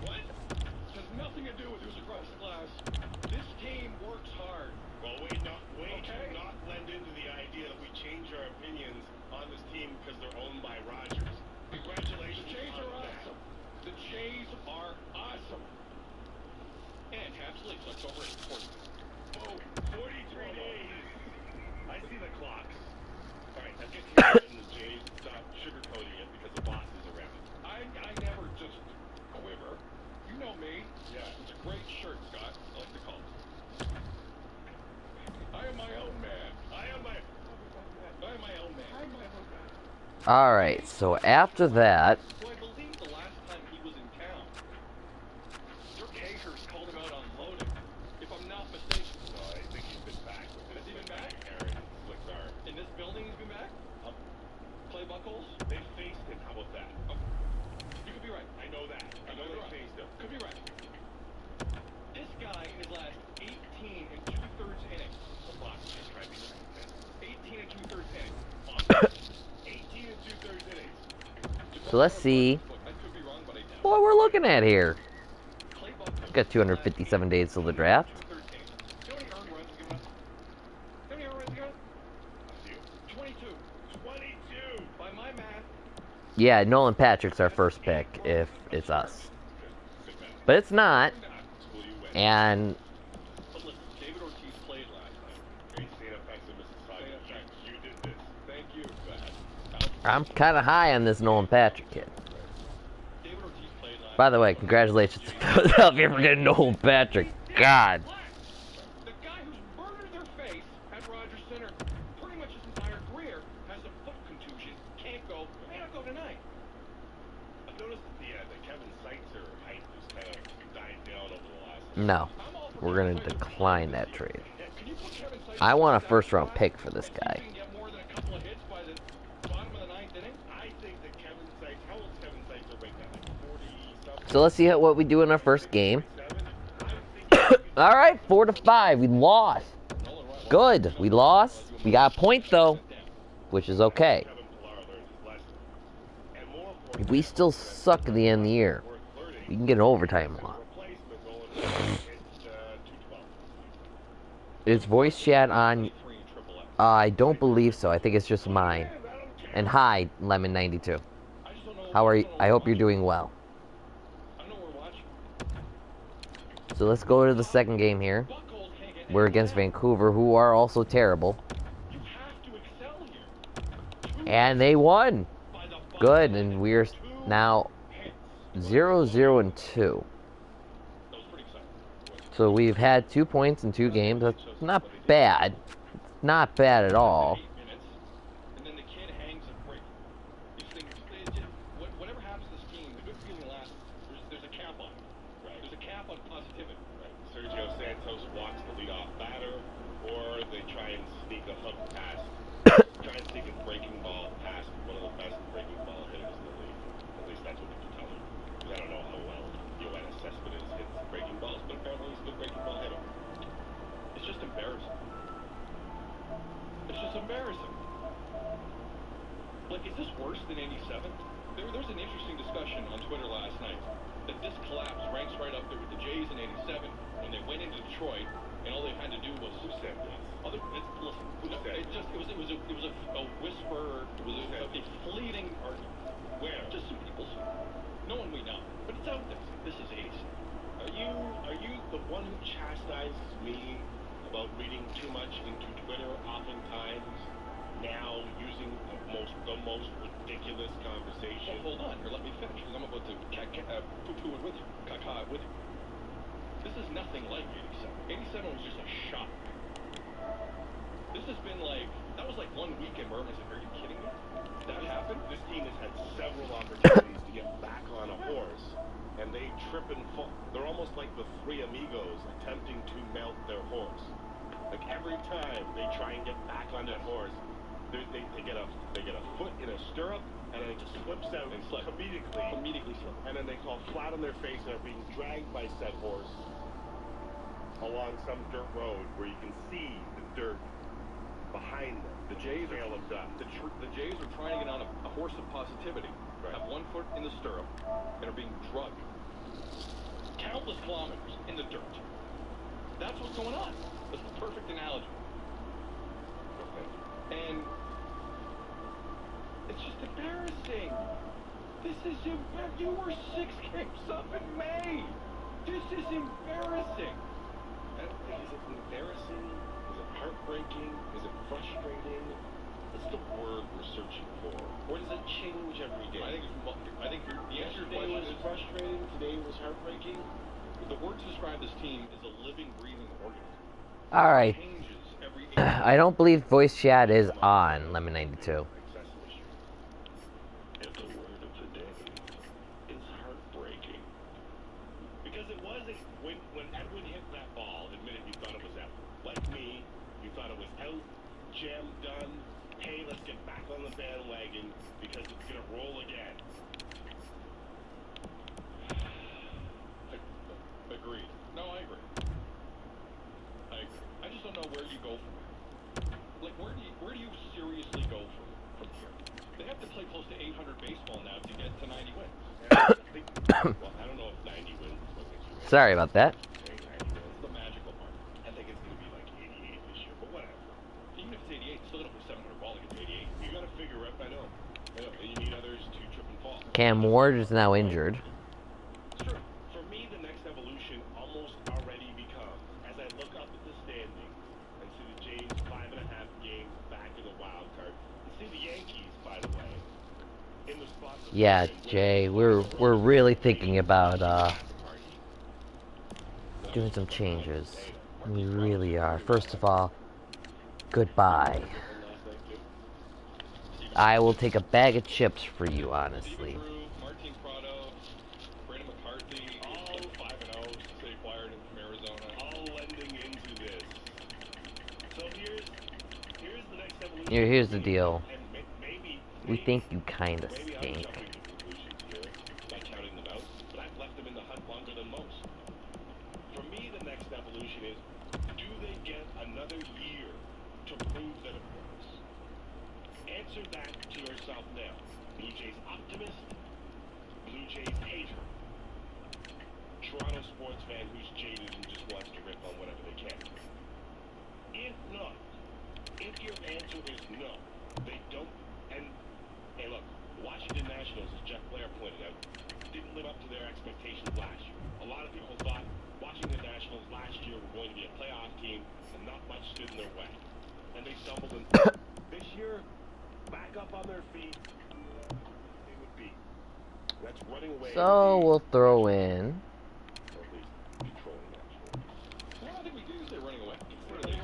What? This has nothing to do with who's across the glass. This team works hard. Well, we do not lend into the idea that we change our opinions on this team because they're owned by Rogers. Congratulations. The Jays are awesome. The Jays are awesome. And Habs Leafs October 8th. Oh, 43 days. I see the clocks. All right, now get here and the Jays stop sugarcoating it because the boss is around. I never just quiver. You know me. Yeah. It's a great shirt, Scott. I like the color. I am my own man. I am my own man. Alright, so after that... So I believe the last time he was in town, Dirk Hayhurst called him out on loading. If I'm not mistaken. No, I think he's been back with it. Has he been back? Aaron Slickar. In this building he's been back? Clay Buckles? They faced him. How about that? You could be right. I know that. I know they faced him. Could be right. This guy in his last 18 and 2/3 innings. 18 and 2/3 innings. 18 and 2/3 innings. So let's see I could be wrong, but I doubt. what we're looking at here. Clay Buckles. Got 257 days till the draft. 2/3 innings. Do you know how many earned runs he's given up? Do you know how many earned runs he's given up? 22. 22. By my math. Yeah, Nolan Patrick's our first pick if it's us. But it's not. And But listen, David Ortiz played last night. Great state effects of Mississauga. You did this. Thank you. I'm kind of high on this Nolan Patrick kid. David Ortiz played last By the way, congratulations to Philadelphia for getting Nolan Patrick. God. The guy who's murdered their face at Rogers Center pretty much his entire career has a foot contusion. Can't go. May not go tonight. I've noticed that the Kevin Seitzer hype has kind of died down over the last. No. We're going to decline that trade. I want a first round pick for this guy. Get more than a couple of hits by the bottom of the ninth inning. I think that Kevin Seitzer, how old is Kevin Seitzer right now? Like 40-something? So let's see what we do in our first game. 7? Alright, 4-5. We lost. Good. We lost. We got a point though, which is okay. Kevin Pillar learned his lesson. And more If importantly, we still suck at the end of the year, worth learning, we can get an overtime loss. replacement Nolan Patrick hits 212. Is voice chat on? I don't believe so. I think it's just mine. And hi, Lemon92. How are you? I hope you're doing well. I know we're watching. So let's go to the second game here. We're against Vancouver, who are also terrible. You have to excel here. And they won. By the Good, and we're now 0-0-2. That was pretty exciting. So we've had 2 points in 2 games. That's not bad. It's not bad at all. 8 minutes, and then the kid hangs a break. You think whatever happens to this team, the good feeling lasts. There's a cap on it. Right. There's a cap on positivity. Right. Sergio Santos walks the leadoff batter, or they try and sneak a hook pass. Try and sneak a breaking ball past one of the best breaking ball hitters in the league. At least that's what people tell me. I don't know how well Yoenis Cespedes hits breaking balls, but apparently he's a good breaking ball hitter. It's just embarrassing. It's just embarrassing. Like, is this worse than '87? There's an interesting discussion on Twitter last night that this collapse ranks right up there with the Jays in '87 when they went into Detroit and all they had to do was said this? It was a whisper. It was a fleeting argument. Where? Just some people say. No one we know, but it's out there. This is '87. Are you the one who chastises me about reading too much into Twitter oftentimes, now using the most ridiculous conversation? Well, hold on, here, let me finish, because I'm about to poo-poo it with you, caca it with you. This is nothing like '87. '87 was just a shock. This has been like, that was like 1 weekend where everyone's like, are you kidding me? That happened? This team has had several opportunities to get back on a horse, and they trip and fall. They're almost like the Three Amigos attempting to melt their horse. Like every time they try and get back on that horse, they get a foot in a stirrup flips out And slip. comedically slip. And then they fall flat on their face and are being dragged by said horse along some dirt road where you can see the dirt behind them. The Jays trail of dust. The Jays are trying to get on a horse of positivity, Right. have 1 foot in the stirrup, and are being drugged countless kilometers in the dirt. That's what's going on. That's the perfect analogy. And it's just embarrassing. This is embarrassing. You were 6 games up in May. This is embarrassing. Is it embarrassing? Is it heartbreaking? Is it frustrating? What's the word we're searching for? Or does it change every day? I think the answer to your Yesterday question was is frustrating. Today was heartbreaking. the word to describe this team is a living, breathing organism. All right. It changes every 8 I don't believe voice chat is on Lemon 92. If the word of the day is heartbreaking. Because it wasn't when Edwin hit that ball, admitted you thought it was out. Like me, you thought it was out, jam done. Hey, let's get back on the bandwagon because it's gonna roll again. Agreed. No, I agree. I just don't know where you go from here. Like, where do you seriously go from here? They have to play close to 800 baseball now to get to 90 wins. Well, I don't know if 90 wins is what makes you win. Sorry about that. Saying 90 wins. It's the magical part. I think it's gonna be like 88 this year, but whatever. Even if it's 88, it's still gonna put 700 ball against 88. You gotta figure it. I know. And you need others to trip and fall. Cam Ward is now injured. Sure. For me, the next evolution almost already becomes, as I look up at the standings and see the Jays 5.5 games back in the wild card, and see the Yankees, by the way, in the spot. Yeah, Jay, we're really thinking about doing some changes. We really are. First of all, goodbye. I will take a bag of chips for you, honestly. Martin Prado, Brandon McCarthy, all 5-0 since they acquired him from Arizona. All lending into this. So here's the next evolution. Here's the deal. And maybe We think you kind of maybe I'm stink. jumping to conclusions here by counting them out, but I've left them in the hunt longer than most. For me, the next evolution is, do they get another year to prove that it works? Answer that to yourself now. Blue Jays optimist, Blue Jays hater, Toronto sports fan who's jaded and just wants to rip on whatever they can. If not, if your answer is no, they don't, and hey look, Washington Nationals, as Jeff Blair pointed out, didn't live up to their expectations last year. A lot of people thought Washington Nationals last year were going to be a playoff team, and not much stood in their way. And they stumbled and this year, back up on their feet, they would be. That's running away. So we'll throw in Or at least controlling Nationals. No, I think we do say running away.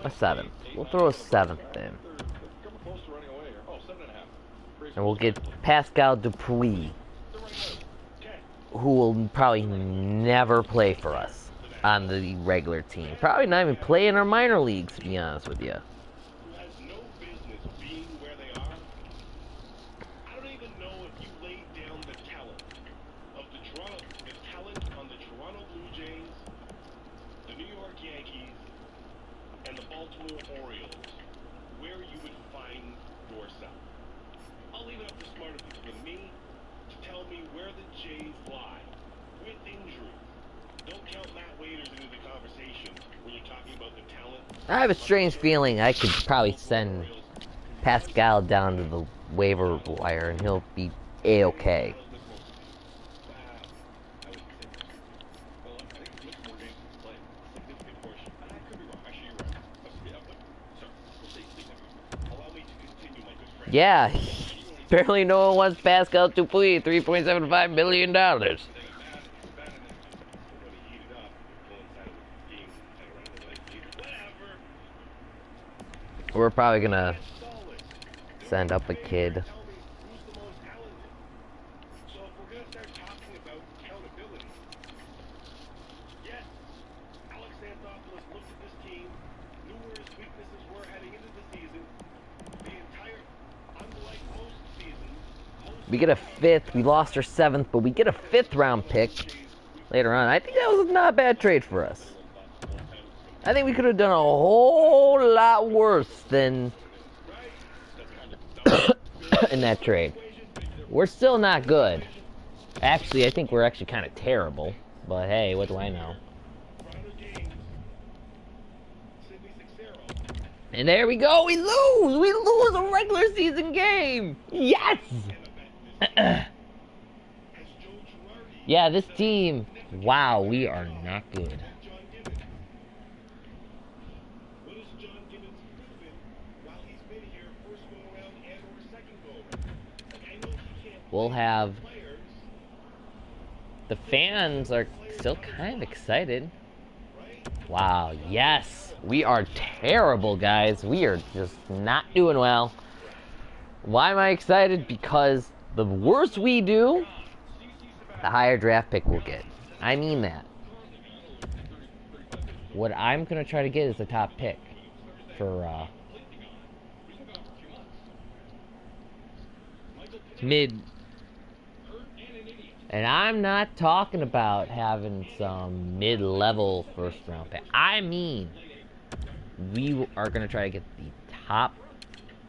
a 7th. We'll throw a 7th in. They're coming close to running away here. Oh, 7.5. And we'll get Pascal Dupuis, They're running away. Okay. who will probably never play for us on the regular team. Probably not even play in our minor leagues, to be honest with you. Who has no business being where they are. I don't even know if you laid down the talent of the talent on the Toronto Blue Jays, the New York Yankees, and the Baltimore Orioles, where you would find yourself. I'll leave it up to smarter people than me to tell me where the Jays lie with injury. Don't count Matt Waiters into the conversation when you're talking about the talent. I have a strange feeling I could probably send Pascal down to the waiver wire and he'll be A-okay. Well, I think it's just more games to play. Significant portion. I could be wrong. Actually, you're right. Yeah, but sorry. We'll see next week. Allow me to continue, my good friend. Yeah, apparently no one wants Pascal Dupuis, $3.75 million. We're probably gonna send up a kid. So if we're gonna start talking about accountability, yes, Alex Anthopoulos looked at this team, knew where his weaknesses were heading into the season. The entire, unlike most seasons, most We get a 5th. We lost our 7th, but we get a 5th round pick later on. I think that was not a bad trade for us. I think we could have done a whole lot worse than in that trade. We're still not good. Actually, I think we're actually kind of terrible. But hey, what do I know? And there we go. We lose. We lose a regular season game. Yes. Yeah, this team. Wow, we are not good. We'll have... The fans are still kind of excited. Wow, yes. We are terrible, guys. We are just not doing well. Why am I excited? Because the worse we do, the higher draft pick we'll get. I mean that. What I'm going to try to get is the top pick for mid. And I'm not talking about having some mid-level first-round pick. I mean, we are going to try to get the top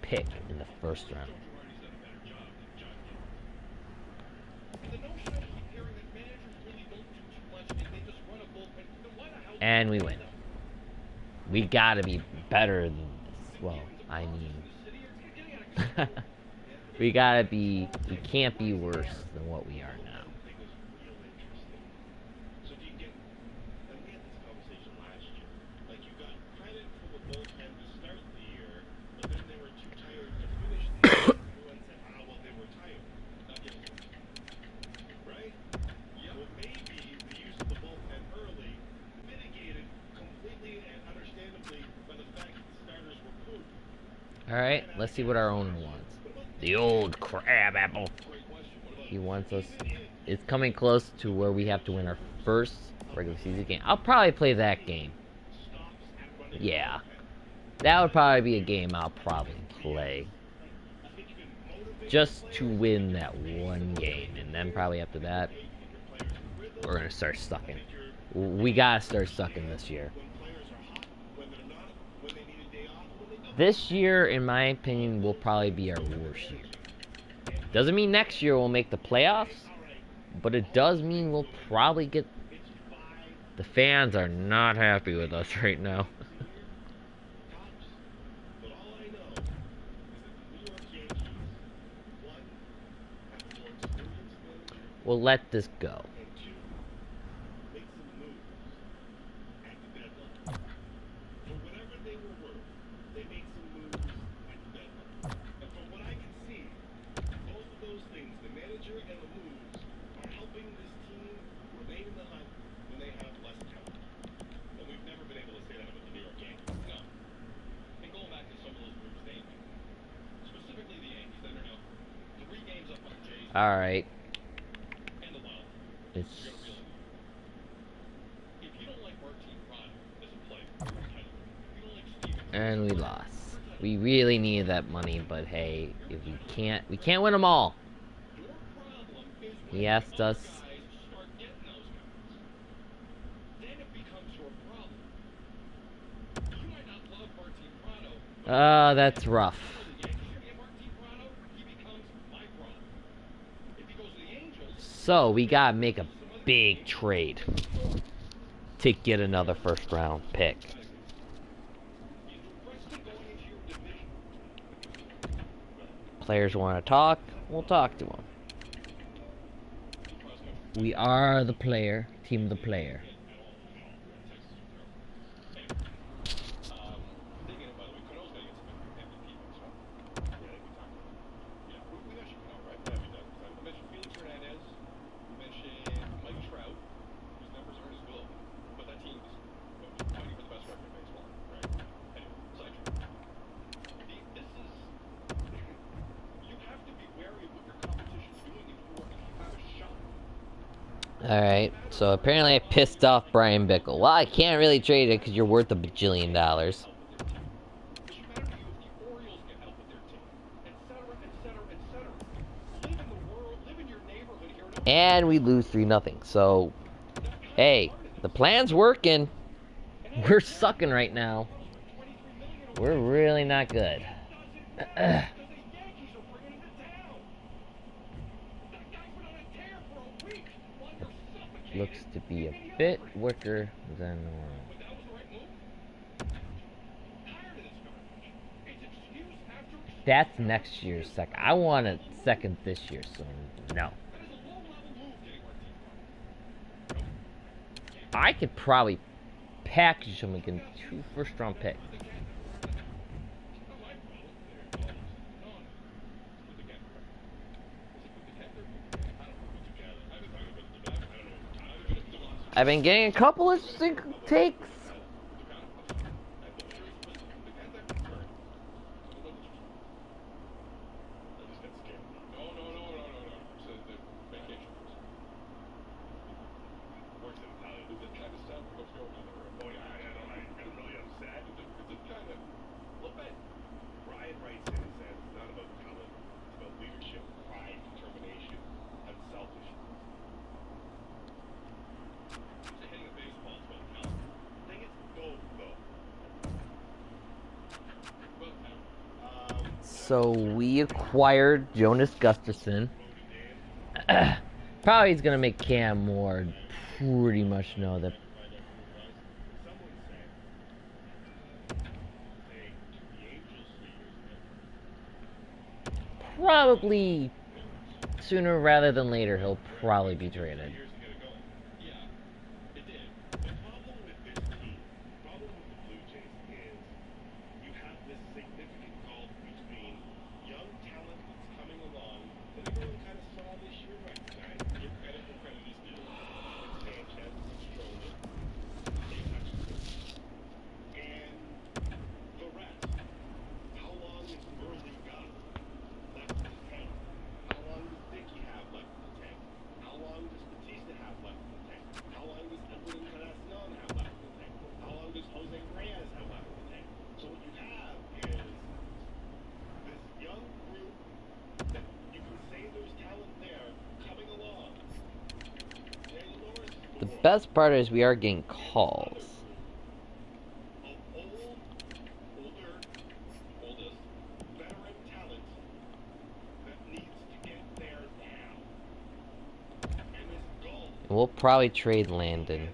pick in the first round. And we win. We got to be better than this. Well, I mean... we can't be worse than what we are now. Alright, let's see what our owner wants. The old crab apple. He wants us... It's coming close to where we have to win our first regular season game. I'll probably play that game. Yeah. That would probably be a game I'll probably play. Just to win that one game. And then probably after that, we're going to start sucking. We got to start sucking this year. This year, in my opinion, will probably be our worst year. Doesn't mean next year we'll make the playoffs, but it does mean we'll probably get... The fans are not happy with us right now. We'll let this go. Alright. And we lost. We really needed that money, but hey, if we can't win them all. He asked us. That's rough. So, we gotta make a big trade to get another first round pick. Players want to talk, we'll talk to them. We are the player, team the player. Alright, so apparently I pissed off Brian Bickle. Well, I can't really trade it because you're worth $1 bajillion. And we lose 3-0. So, hey, the plan's working. We're sucking right now. We're really not good. Looks to be a bit wicker than normal. That's next year's second. I want a second this year, so no. I could probably package him and get 2 first-round picks. I've been getting a couple of takes. Brian writes in and says it's not about talent, it's about leadership, pride, determination, unselfishness. Hitting a baseball is about talent. I think it's both, though. So we acquired Jonas Gustafsson. Probably he's gonna make Cam Moore pretty much know that. Probably sooner rather than later, he'll probably be traded. The best part is we are getting calls. We'll probably trade Landon.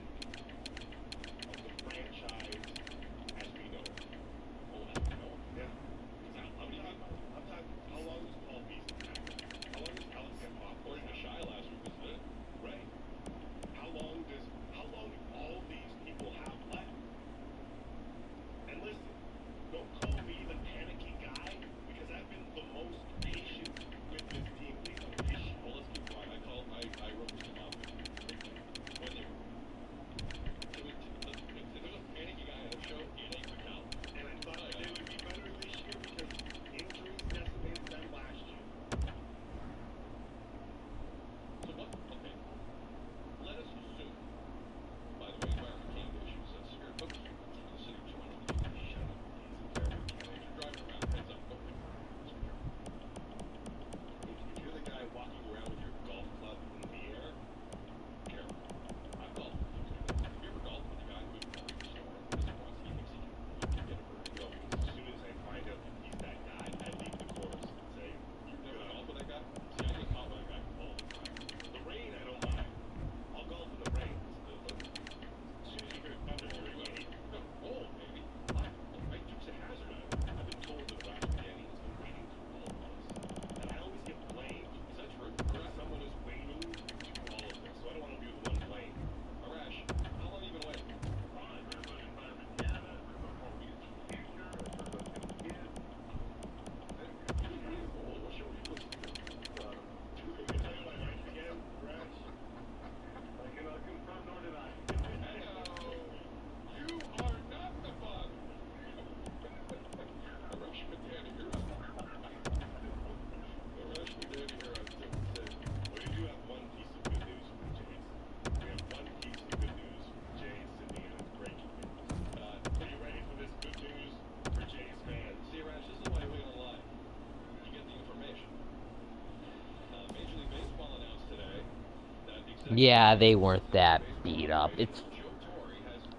Yeah, they weren't that beat up.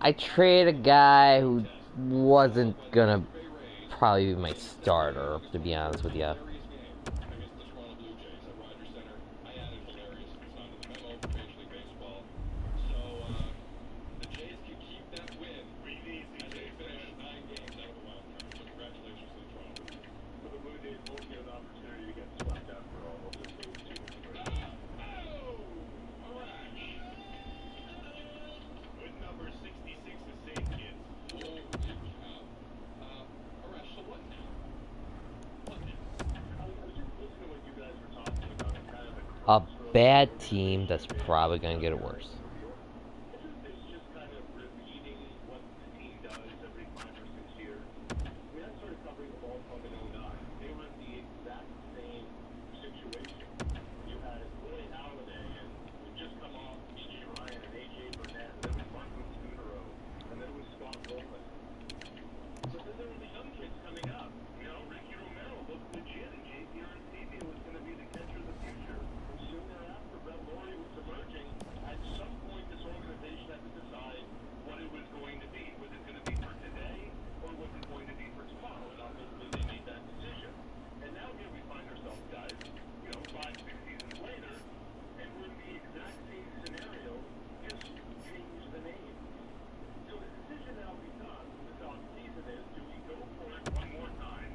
I traded a guy who wasn't gonna probably be my starter, to be honest with you. Against the Toronto Blue Jays at Rogers Center. I added hilarious at the time of the memo for Major League Baseball. So the Jays can keep that win as they finish 9 games out of the wild card. So congratulations to the Toronto Blue Jays. For the Blue Jays won't get an opportunity to get swept after all. They'll just lose 2 or 3. Win number 66 is safe, kids. Holy cow. Arash, so what now? What now? I was just listening to what you guys were talking about and kind of the A crossroads bad of the team that's probably gonna get it worse. It's just kind of repeating what the team does every 5 or 6 years. I mean, I started covering the ball club in 09. They were in the exact same situation. You had Willie Halladay and who just come off B.J. Ryan and A.J. Burnett, and then it was Marco Scudero, and then it was Scott Rolen. But then there were the young kids coming up. You know, Ricky Romero looked legit, and J.P. Arcevia was going to be the catcher of the future. Soon thereafter, Brett Laurie was emerging. At some point, this organization had to decide what it was going to be. Was it going to be for today, or was it going to be for tomorrow? And obviously, they made that decision. And now here we find ourselves, guys, you know, 5, 6 seasons later, and we're in the exact same scenario, just change the name. So the decision now becomes, this offseason is, do we go for it one more time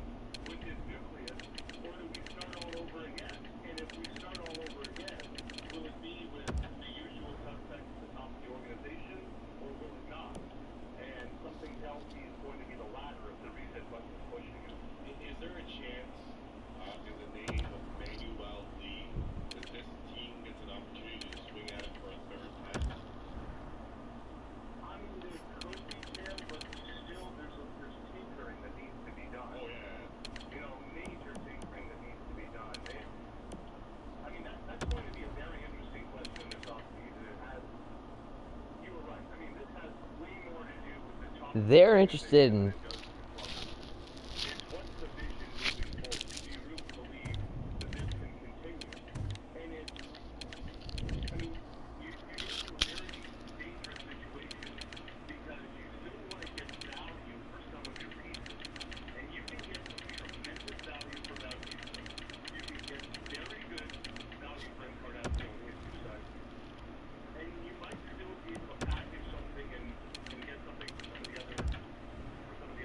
with this nucleus, or do we start all over again? And if we start all over again, will it be with the usual suspects at the top of the organization, or will it not? And something tells me it's going to be the latter if the reset button is pushing it. Is there a chance, in the name of Manuel Lee, that this team gets an opportunity to swing at it for a third time? I mean, there could be, Tim, but still there's tinkering that needs to be done. Oh, yeah. You know, major tinkering that needs to be done. I mean, that's going to be a very interesting question this offseason. It has, you were right. I mean, this has way more to do with the top. They're interested in. It's what's the vision moving forward? Do you really believe that this can continue? And it's, I mean, you get into a very dangerous situation because you still want to get value for some of your pieces. And you can get tremendous value for Bautista. You can get very good value for Encarnacion on his 2 sides. And you might still be able to package something and get something for some of the other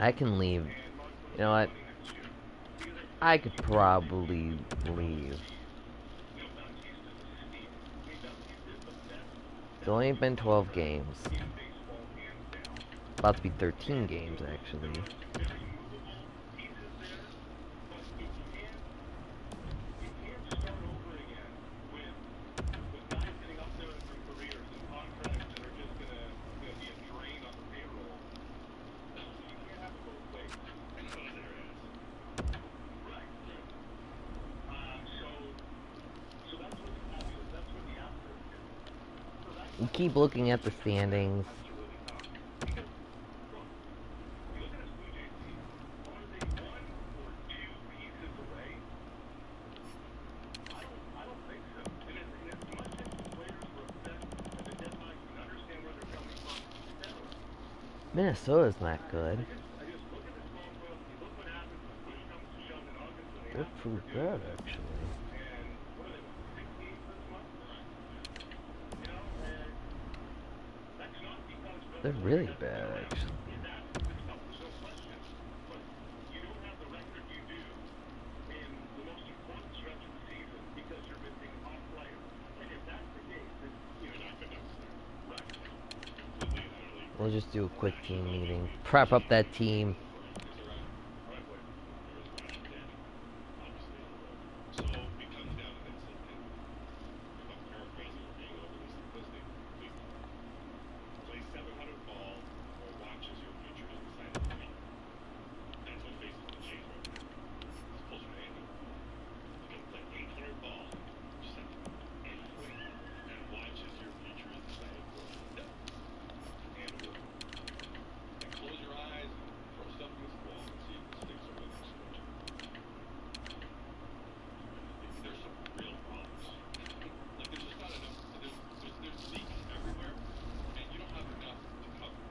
I can leave. You know what? I could probably leave. It's only been 12 games. About to be 13 games, actually. You keep looking at the standings. Minnesota's not good. They're pretty bad, actually. They're really bad, actually. We'll just do a quick team meeting. Prep up that team. So it comes down to this, and if I'm paraphrasing or being overly simplistic, we play 700 ball or watch as your future is decided to be. That's what faces the Jays right now. It's closer to anything. You can play 800 ball, and watch as your future is decided for. And Close your eyes and throw stuff against the wall and see if it sticks over the next stretch. There's some real problems. Like, there's just not enough. There's leaks everywhere, and you don't have enough to cover.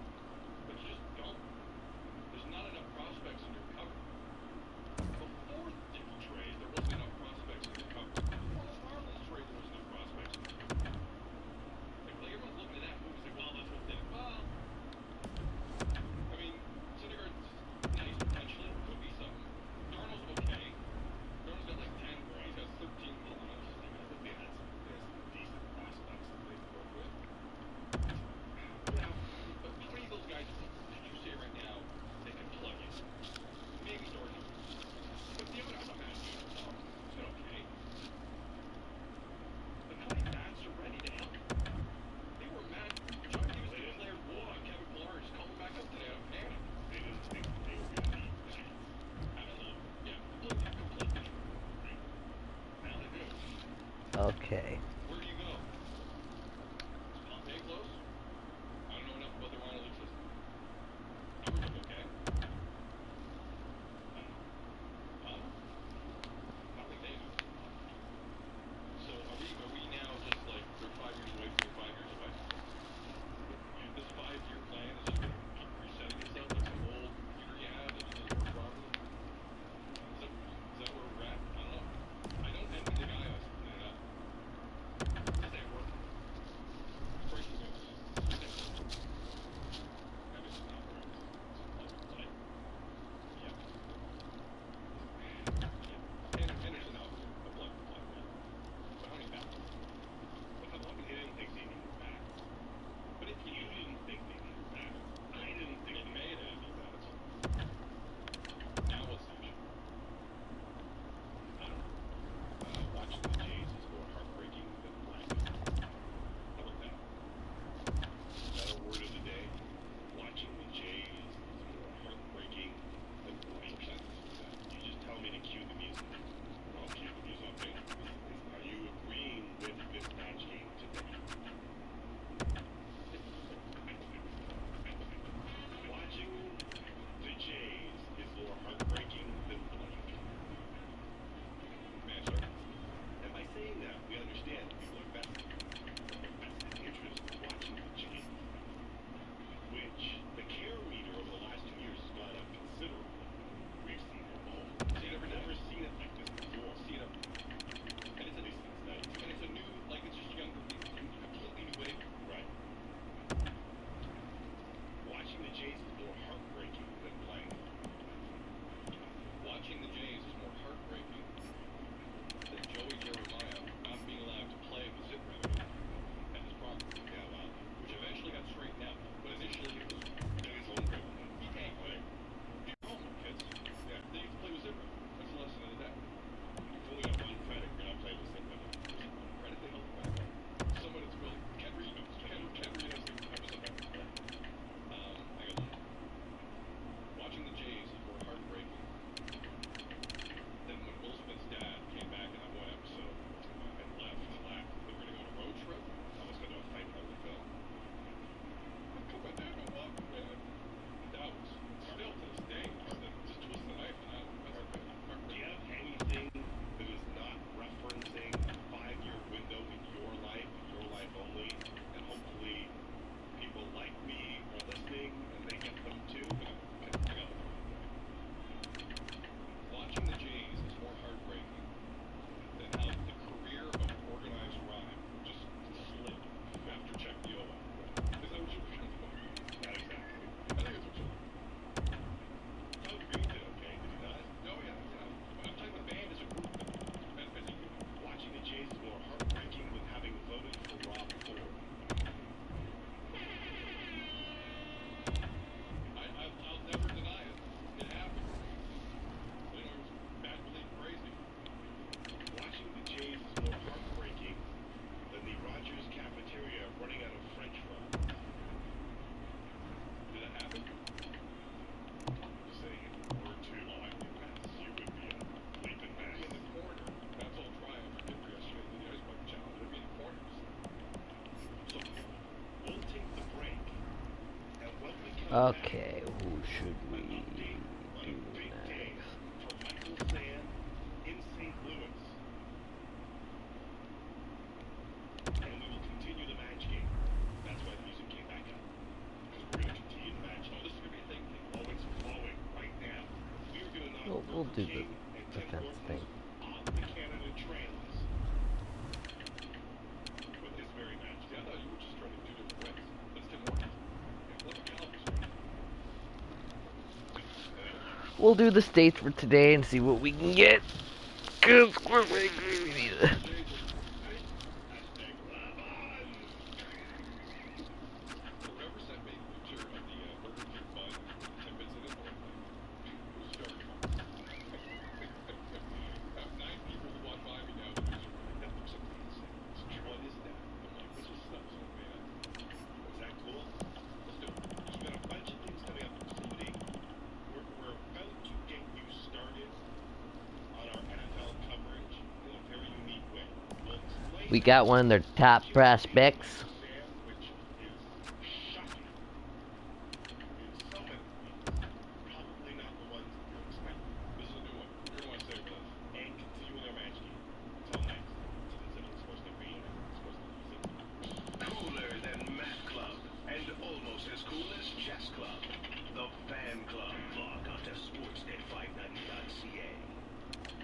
But you just don't. There's not enough prospects in your cover. Before the trade, there wasn't enough prospects in your cover. Before the Marlins trade, there wasn't enough prospects in your cover. Like everyone's looking at that move and say, well, that's what they did. Well, I mean, Syndergaard's nice potentially. Could be something. Darnold's okay. Darnold's got like 10 where he's got 13 miles. I think they had some decent prospects that they could work with. Yeah, but how many of those guys did you say right now they can plug in? Maybe Darnold. But the other, I'm not mad at you. He's been okay. But how many bats are ready to help? They were mad. John Davis declared war on Kevin Pillar. Just called him back up today out of panic. They didn't think they were going to need that. Absolutely. Yeah, completely. Now they do. Okay. Where do you go? Is Pompey close? I don't know enough about the minor league system. Numbers look okay. Huh? I don't think they do. So are we now just like they're 5 years away from 5 years away? This 5-year plan is just going to keep resetting itself like some old computer you have that doesn't work properly? Is that where we're at? I don't know. I don't envy the guy I was putting it up. Okay, who should we do next? For Michael Sand in St. Louis. And we will continue the match game. That's why the music came back up. Because we're going to continue the match. Oh, this is going to be a thing. Oh, it's flowing right now. We are going to knock We'll do the King and Tim defense Hortons thing. off the Canada trails with this very match. See, I thought you were just trying to do different ways. That's Tim Hortons. Yeah, let the Gallagher's run. We'll do the states for today and see what we can get. Cause we're Whoever sent me a picture of the Burger King bun with the tidbits in it, it was very fun. I have 9 people who walk by me now in the newsroom like, that looks amazing. What is that? I'm like, this is stuff so bad. Is that cool? Let's do it. We've got a bunch of things coming up, including we're about to get you started on our NFL coverage in a very unique way. We'll explain we got one of their top prospects. which is shocking in so many ways. Probably not the ones that you're expecting. This is a new one. You're going to want to save this. And continuing our match game. Until next, to the Sports Net Radio, Sports Net. Cooler than Math Club and almost as cool as Chess Club. The Fan Club. Log on to sportsnet590.ca.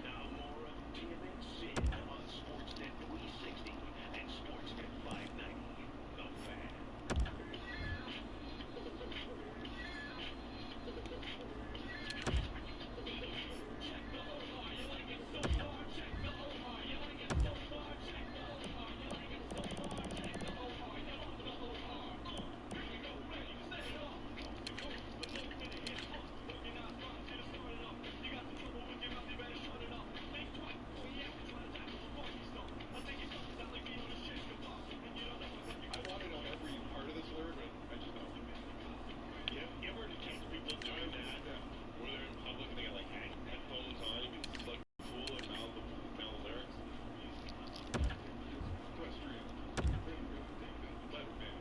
Now more of Tim and Sid on Sportsnet 360 and Sportsnet 590. The Fan. I want to know every part of this lyric, but I just don't. You ever catch people doing that? Where they're in public and they got like headphones on, you can look cool and mouth the lyrics. Equestrian. Letter band.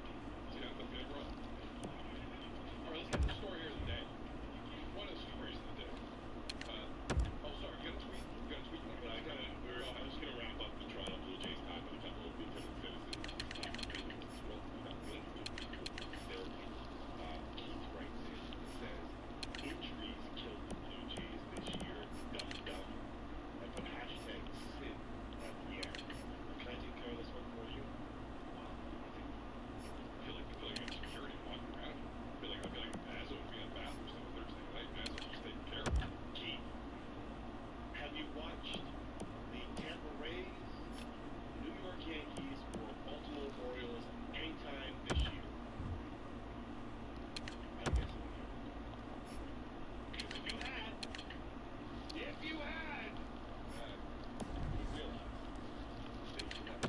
See, that's the big run. All right, let's get the story here of the day. One of the stories of the day. Oh, sorry, you got a tweet? You got a tweet? But I'm just gonna wrap up the Toronto Blue Jays talk with a couple of Blue Jays citizens. Keith writes in, says, injuries killed the Blue Jays this year, dumb dumb, and put hashtag Sid at the end. Can I take care of this one for you? I feel like you got security walking around. I feel like Mazza would be on bath or something Thursday night. Mazza was taking care of it. Keith, have you watched the Tampa Rays, New York Yankees, or Baltimore Orioles anytime this year? I don't think so. Because if you had, you would realize that you have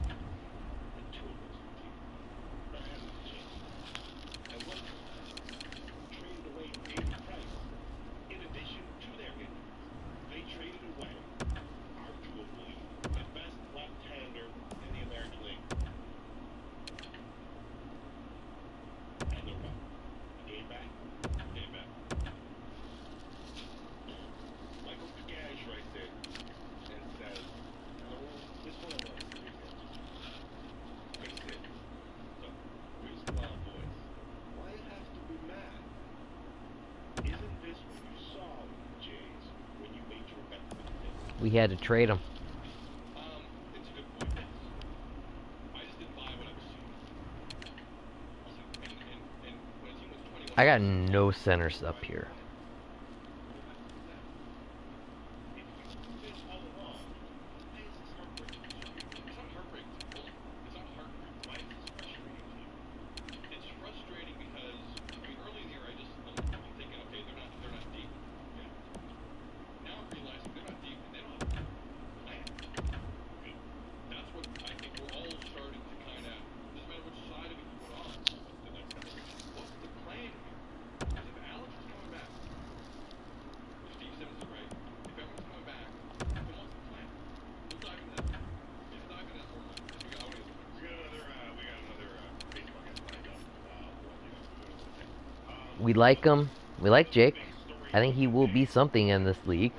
the two of those teams are having a chance. And one traded away David Price in addition to their injuries. They traded away, arguably, the best left-hander in the American League. And they're what? A game back? Game back. Michael Pagage writes in and says, this one I want to see again. Hey Sid, look, here's the Wild Boys. Why you have to be mad? Isn't this what you saw with the Jays when you made your bet for the Knicks? We had to trade them. It's a good point. I just didn't buy what I was seeing. And when a team was 21... I got no centers up here. This all along, why is this heartbreaking to you? It's not heartbreaking. It's not heartbreaking. Why is this frustrating to you? It's frustrating because, early in the year I'm thinking, okay, they're not deep. Yeah. Now I'm realizing they're not deep and they don't have a plan. That's what I think we're all starting to kind of, doesn't matter which side of it you put on, what's the plan here? Because if Alex is coming back, if Steve Simmons is right, if everyone's coming back, then what's the We like him. We like Jake. I think he will be something in this league.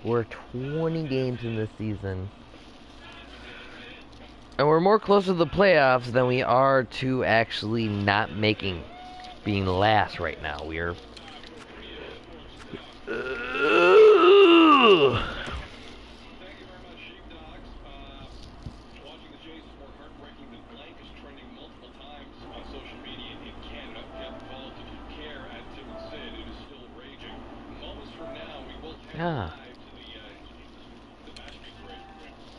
We're 20 games in this season. And we're more closer to the playoffs than we are to actually not being last right now. We are... Thank you very much, Sheepdogs. Watching the Jays is more heartbreaking than blank is trending multiple times on social media in Canada. If you haven't followed, if you care, at Tim and Sid, it is still raging. Moments from now, we will head Ah. live to the Masters parade.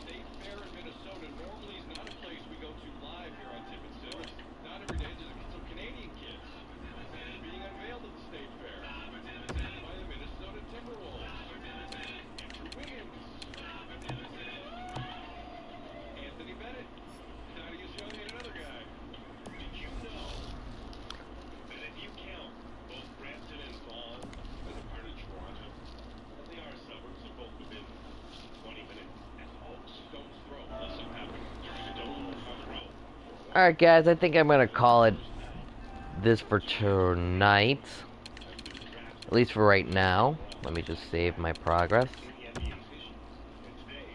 State Fair in Minnesota normally is not a place we go to live here on Tim and Sid. Not every day. There's some Canadian kids being unveiled at the State Fair by the Minnesota Timberwolves. Andrew Wiggins. Anthony Bennett, Thaddeus Young, and another guy. Did you know that if you count both Brampton and Vaughan as a part of Toronto, that they are suburbs of both within 20 minutes at most stone's throw, unless something happens stone's throw. Alright guys, I think I'm gonna call it this for tonight. At least for right now. Let me just save my progress. In the NBA's history. And today,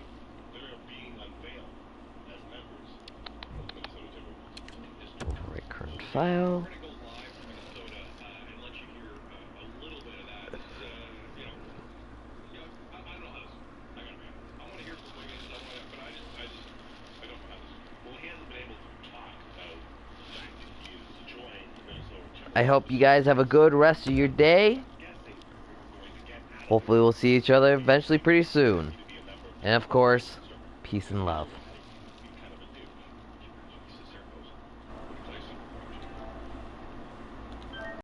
they're being unveiled as members of the Minnesota Timberwolves. Overwrite current file. We're going to go live from Minnesota and let you hear a little bit of that. I don't know how this. I gotta be honest. I want to hear from Wiggins, but I don't know how this. Well, he hasn't been able to talk about the fact that he has joined the Minnesota Timberwolves. I hope you guys have a good rest of your day. Guessing we're going to get out of Hopefully we'll see each other eventually pretty soon. And of course, peace and love.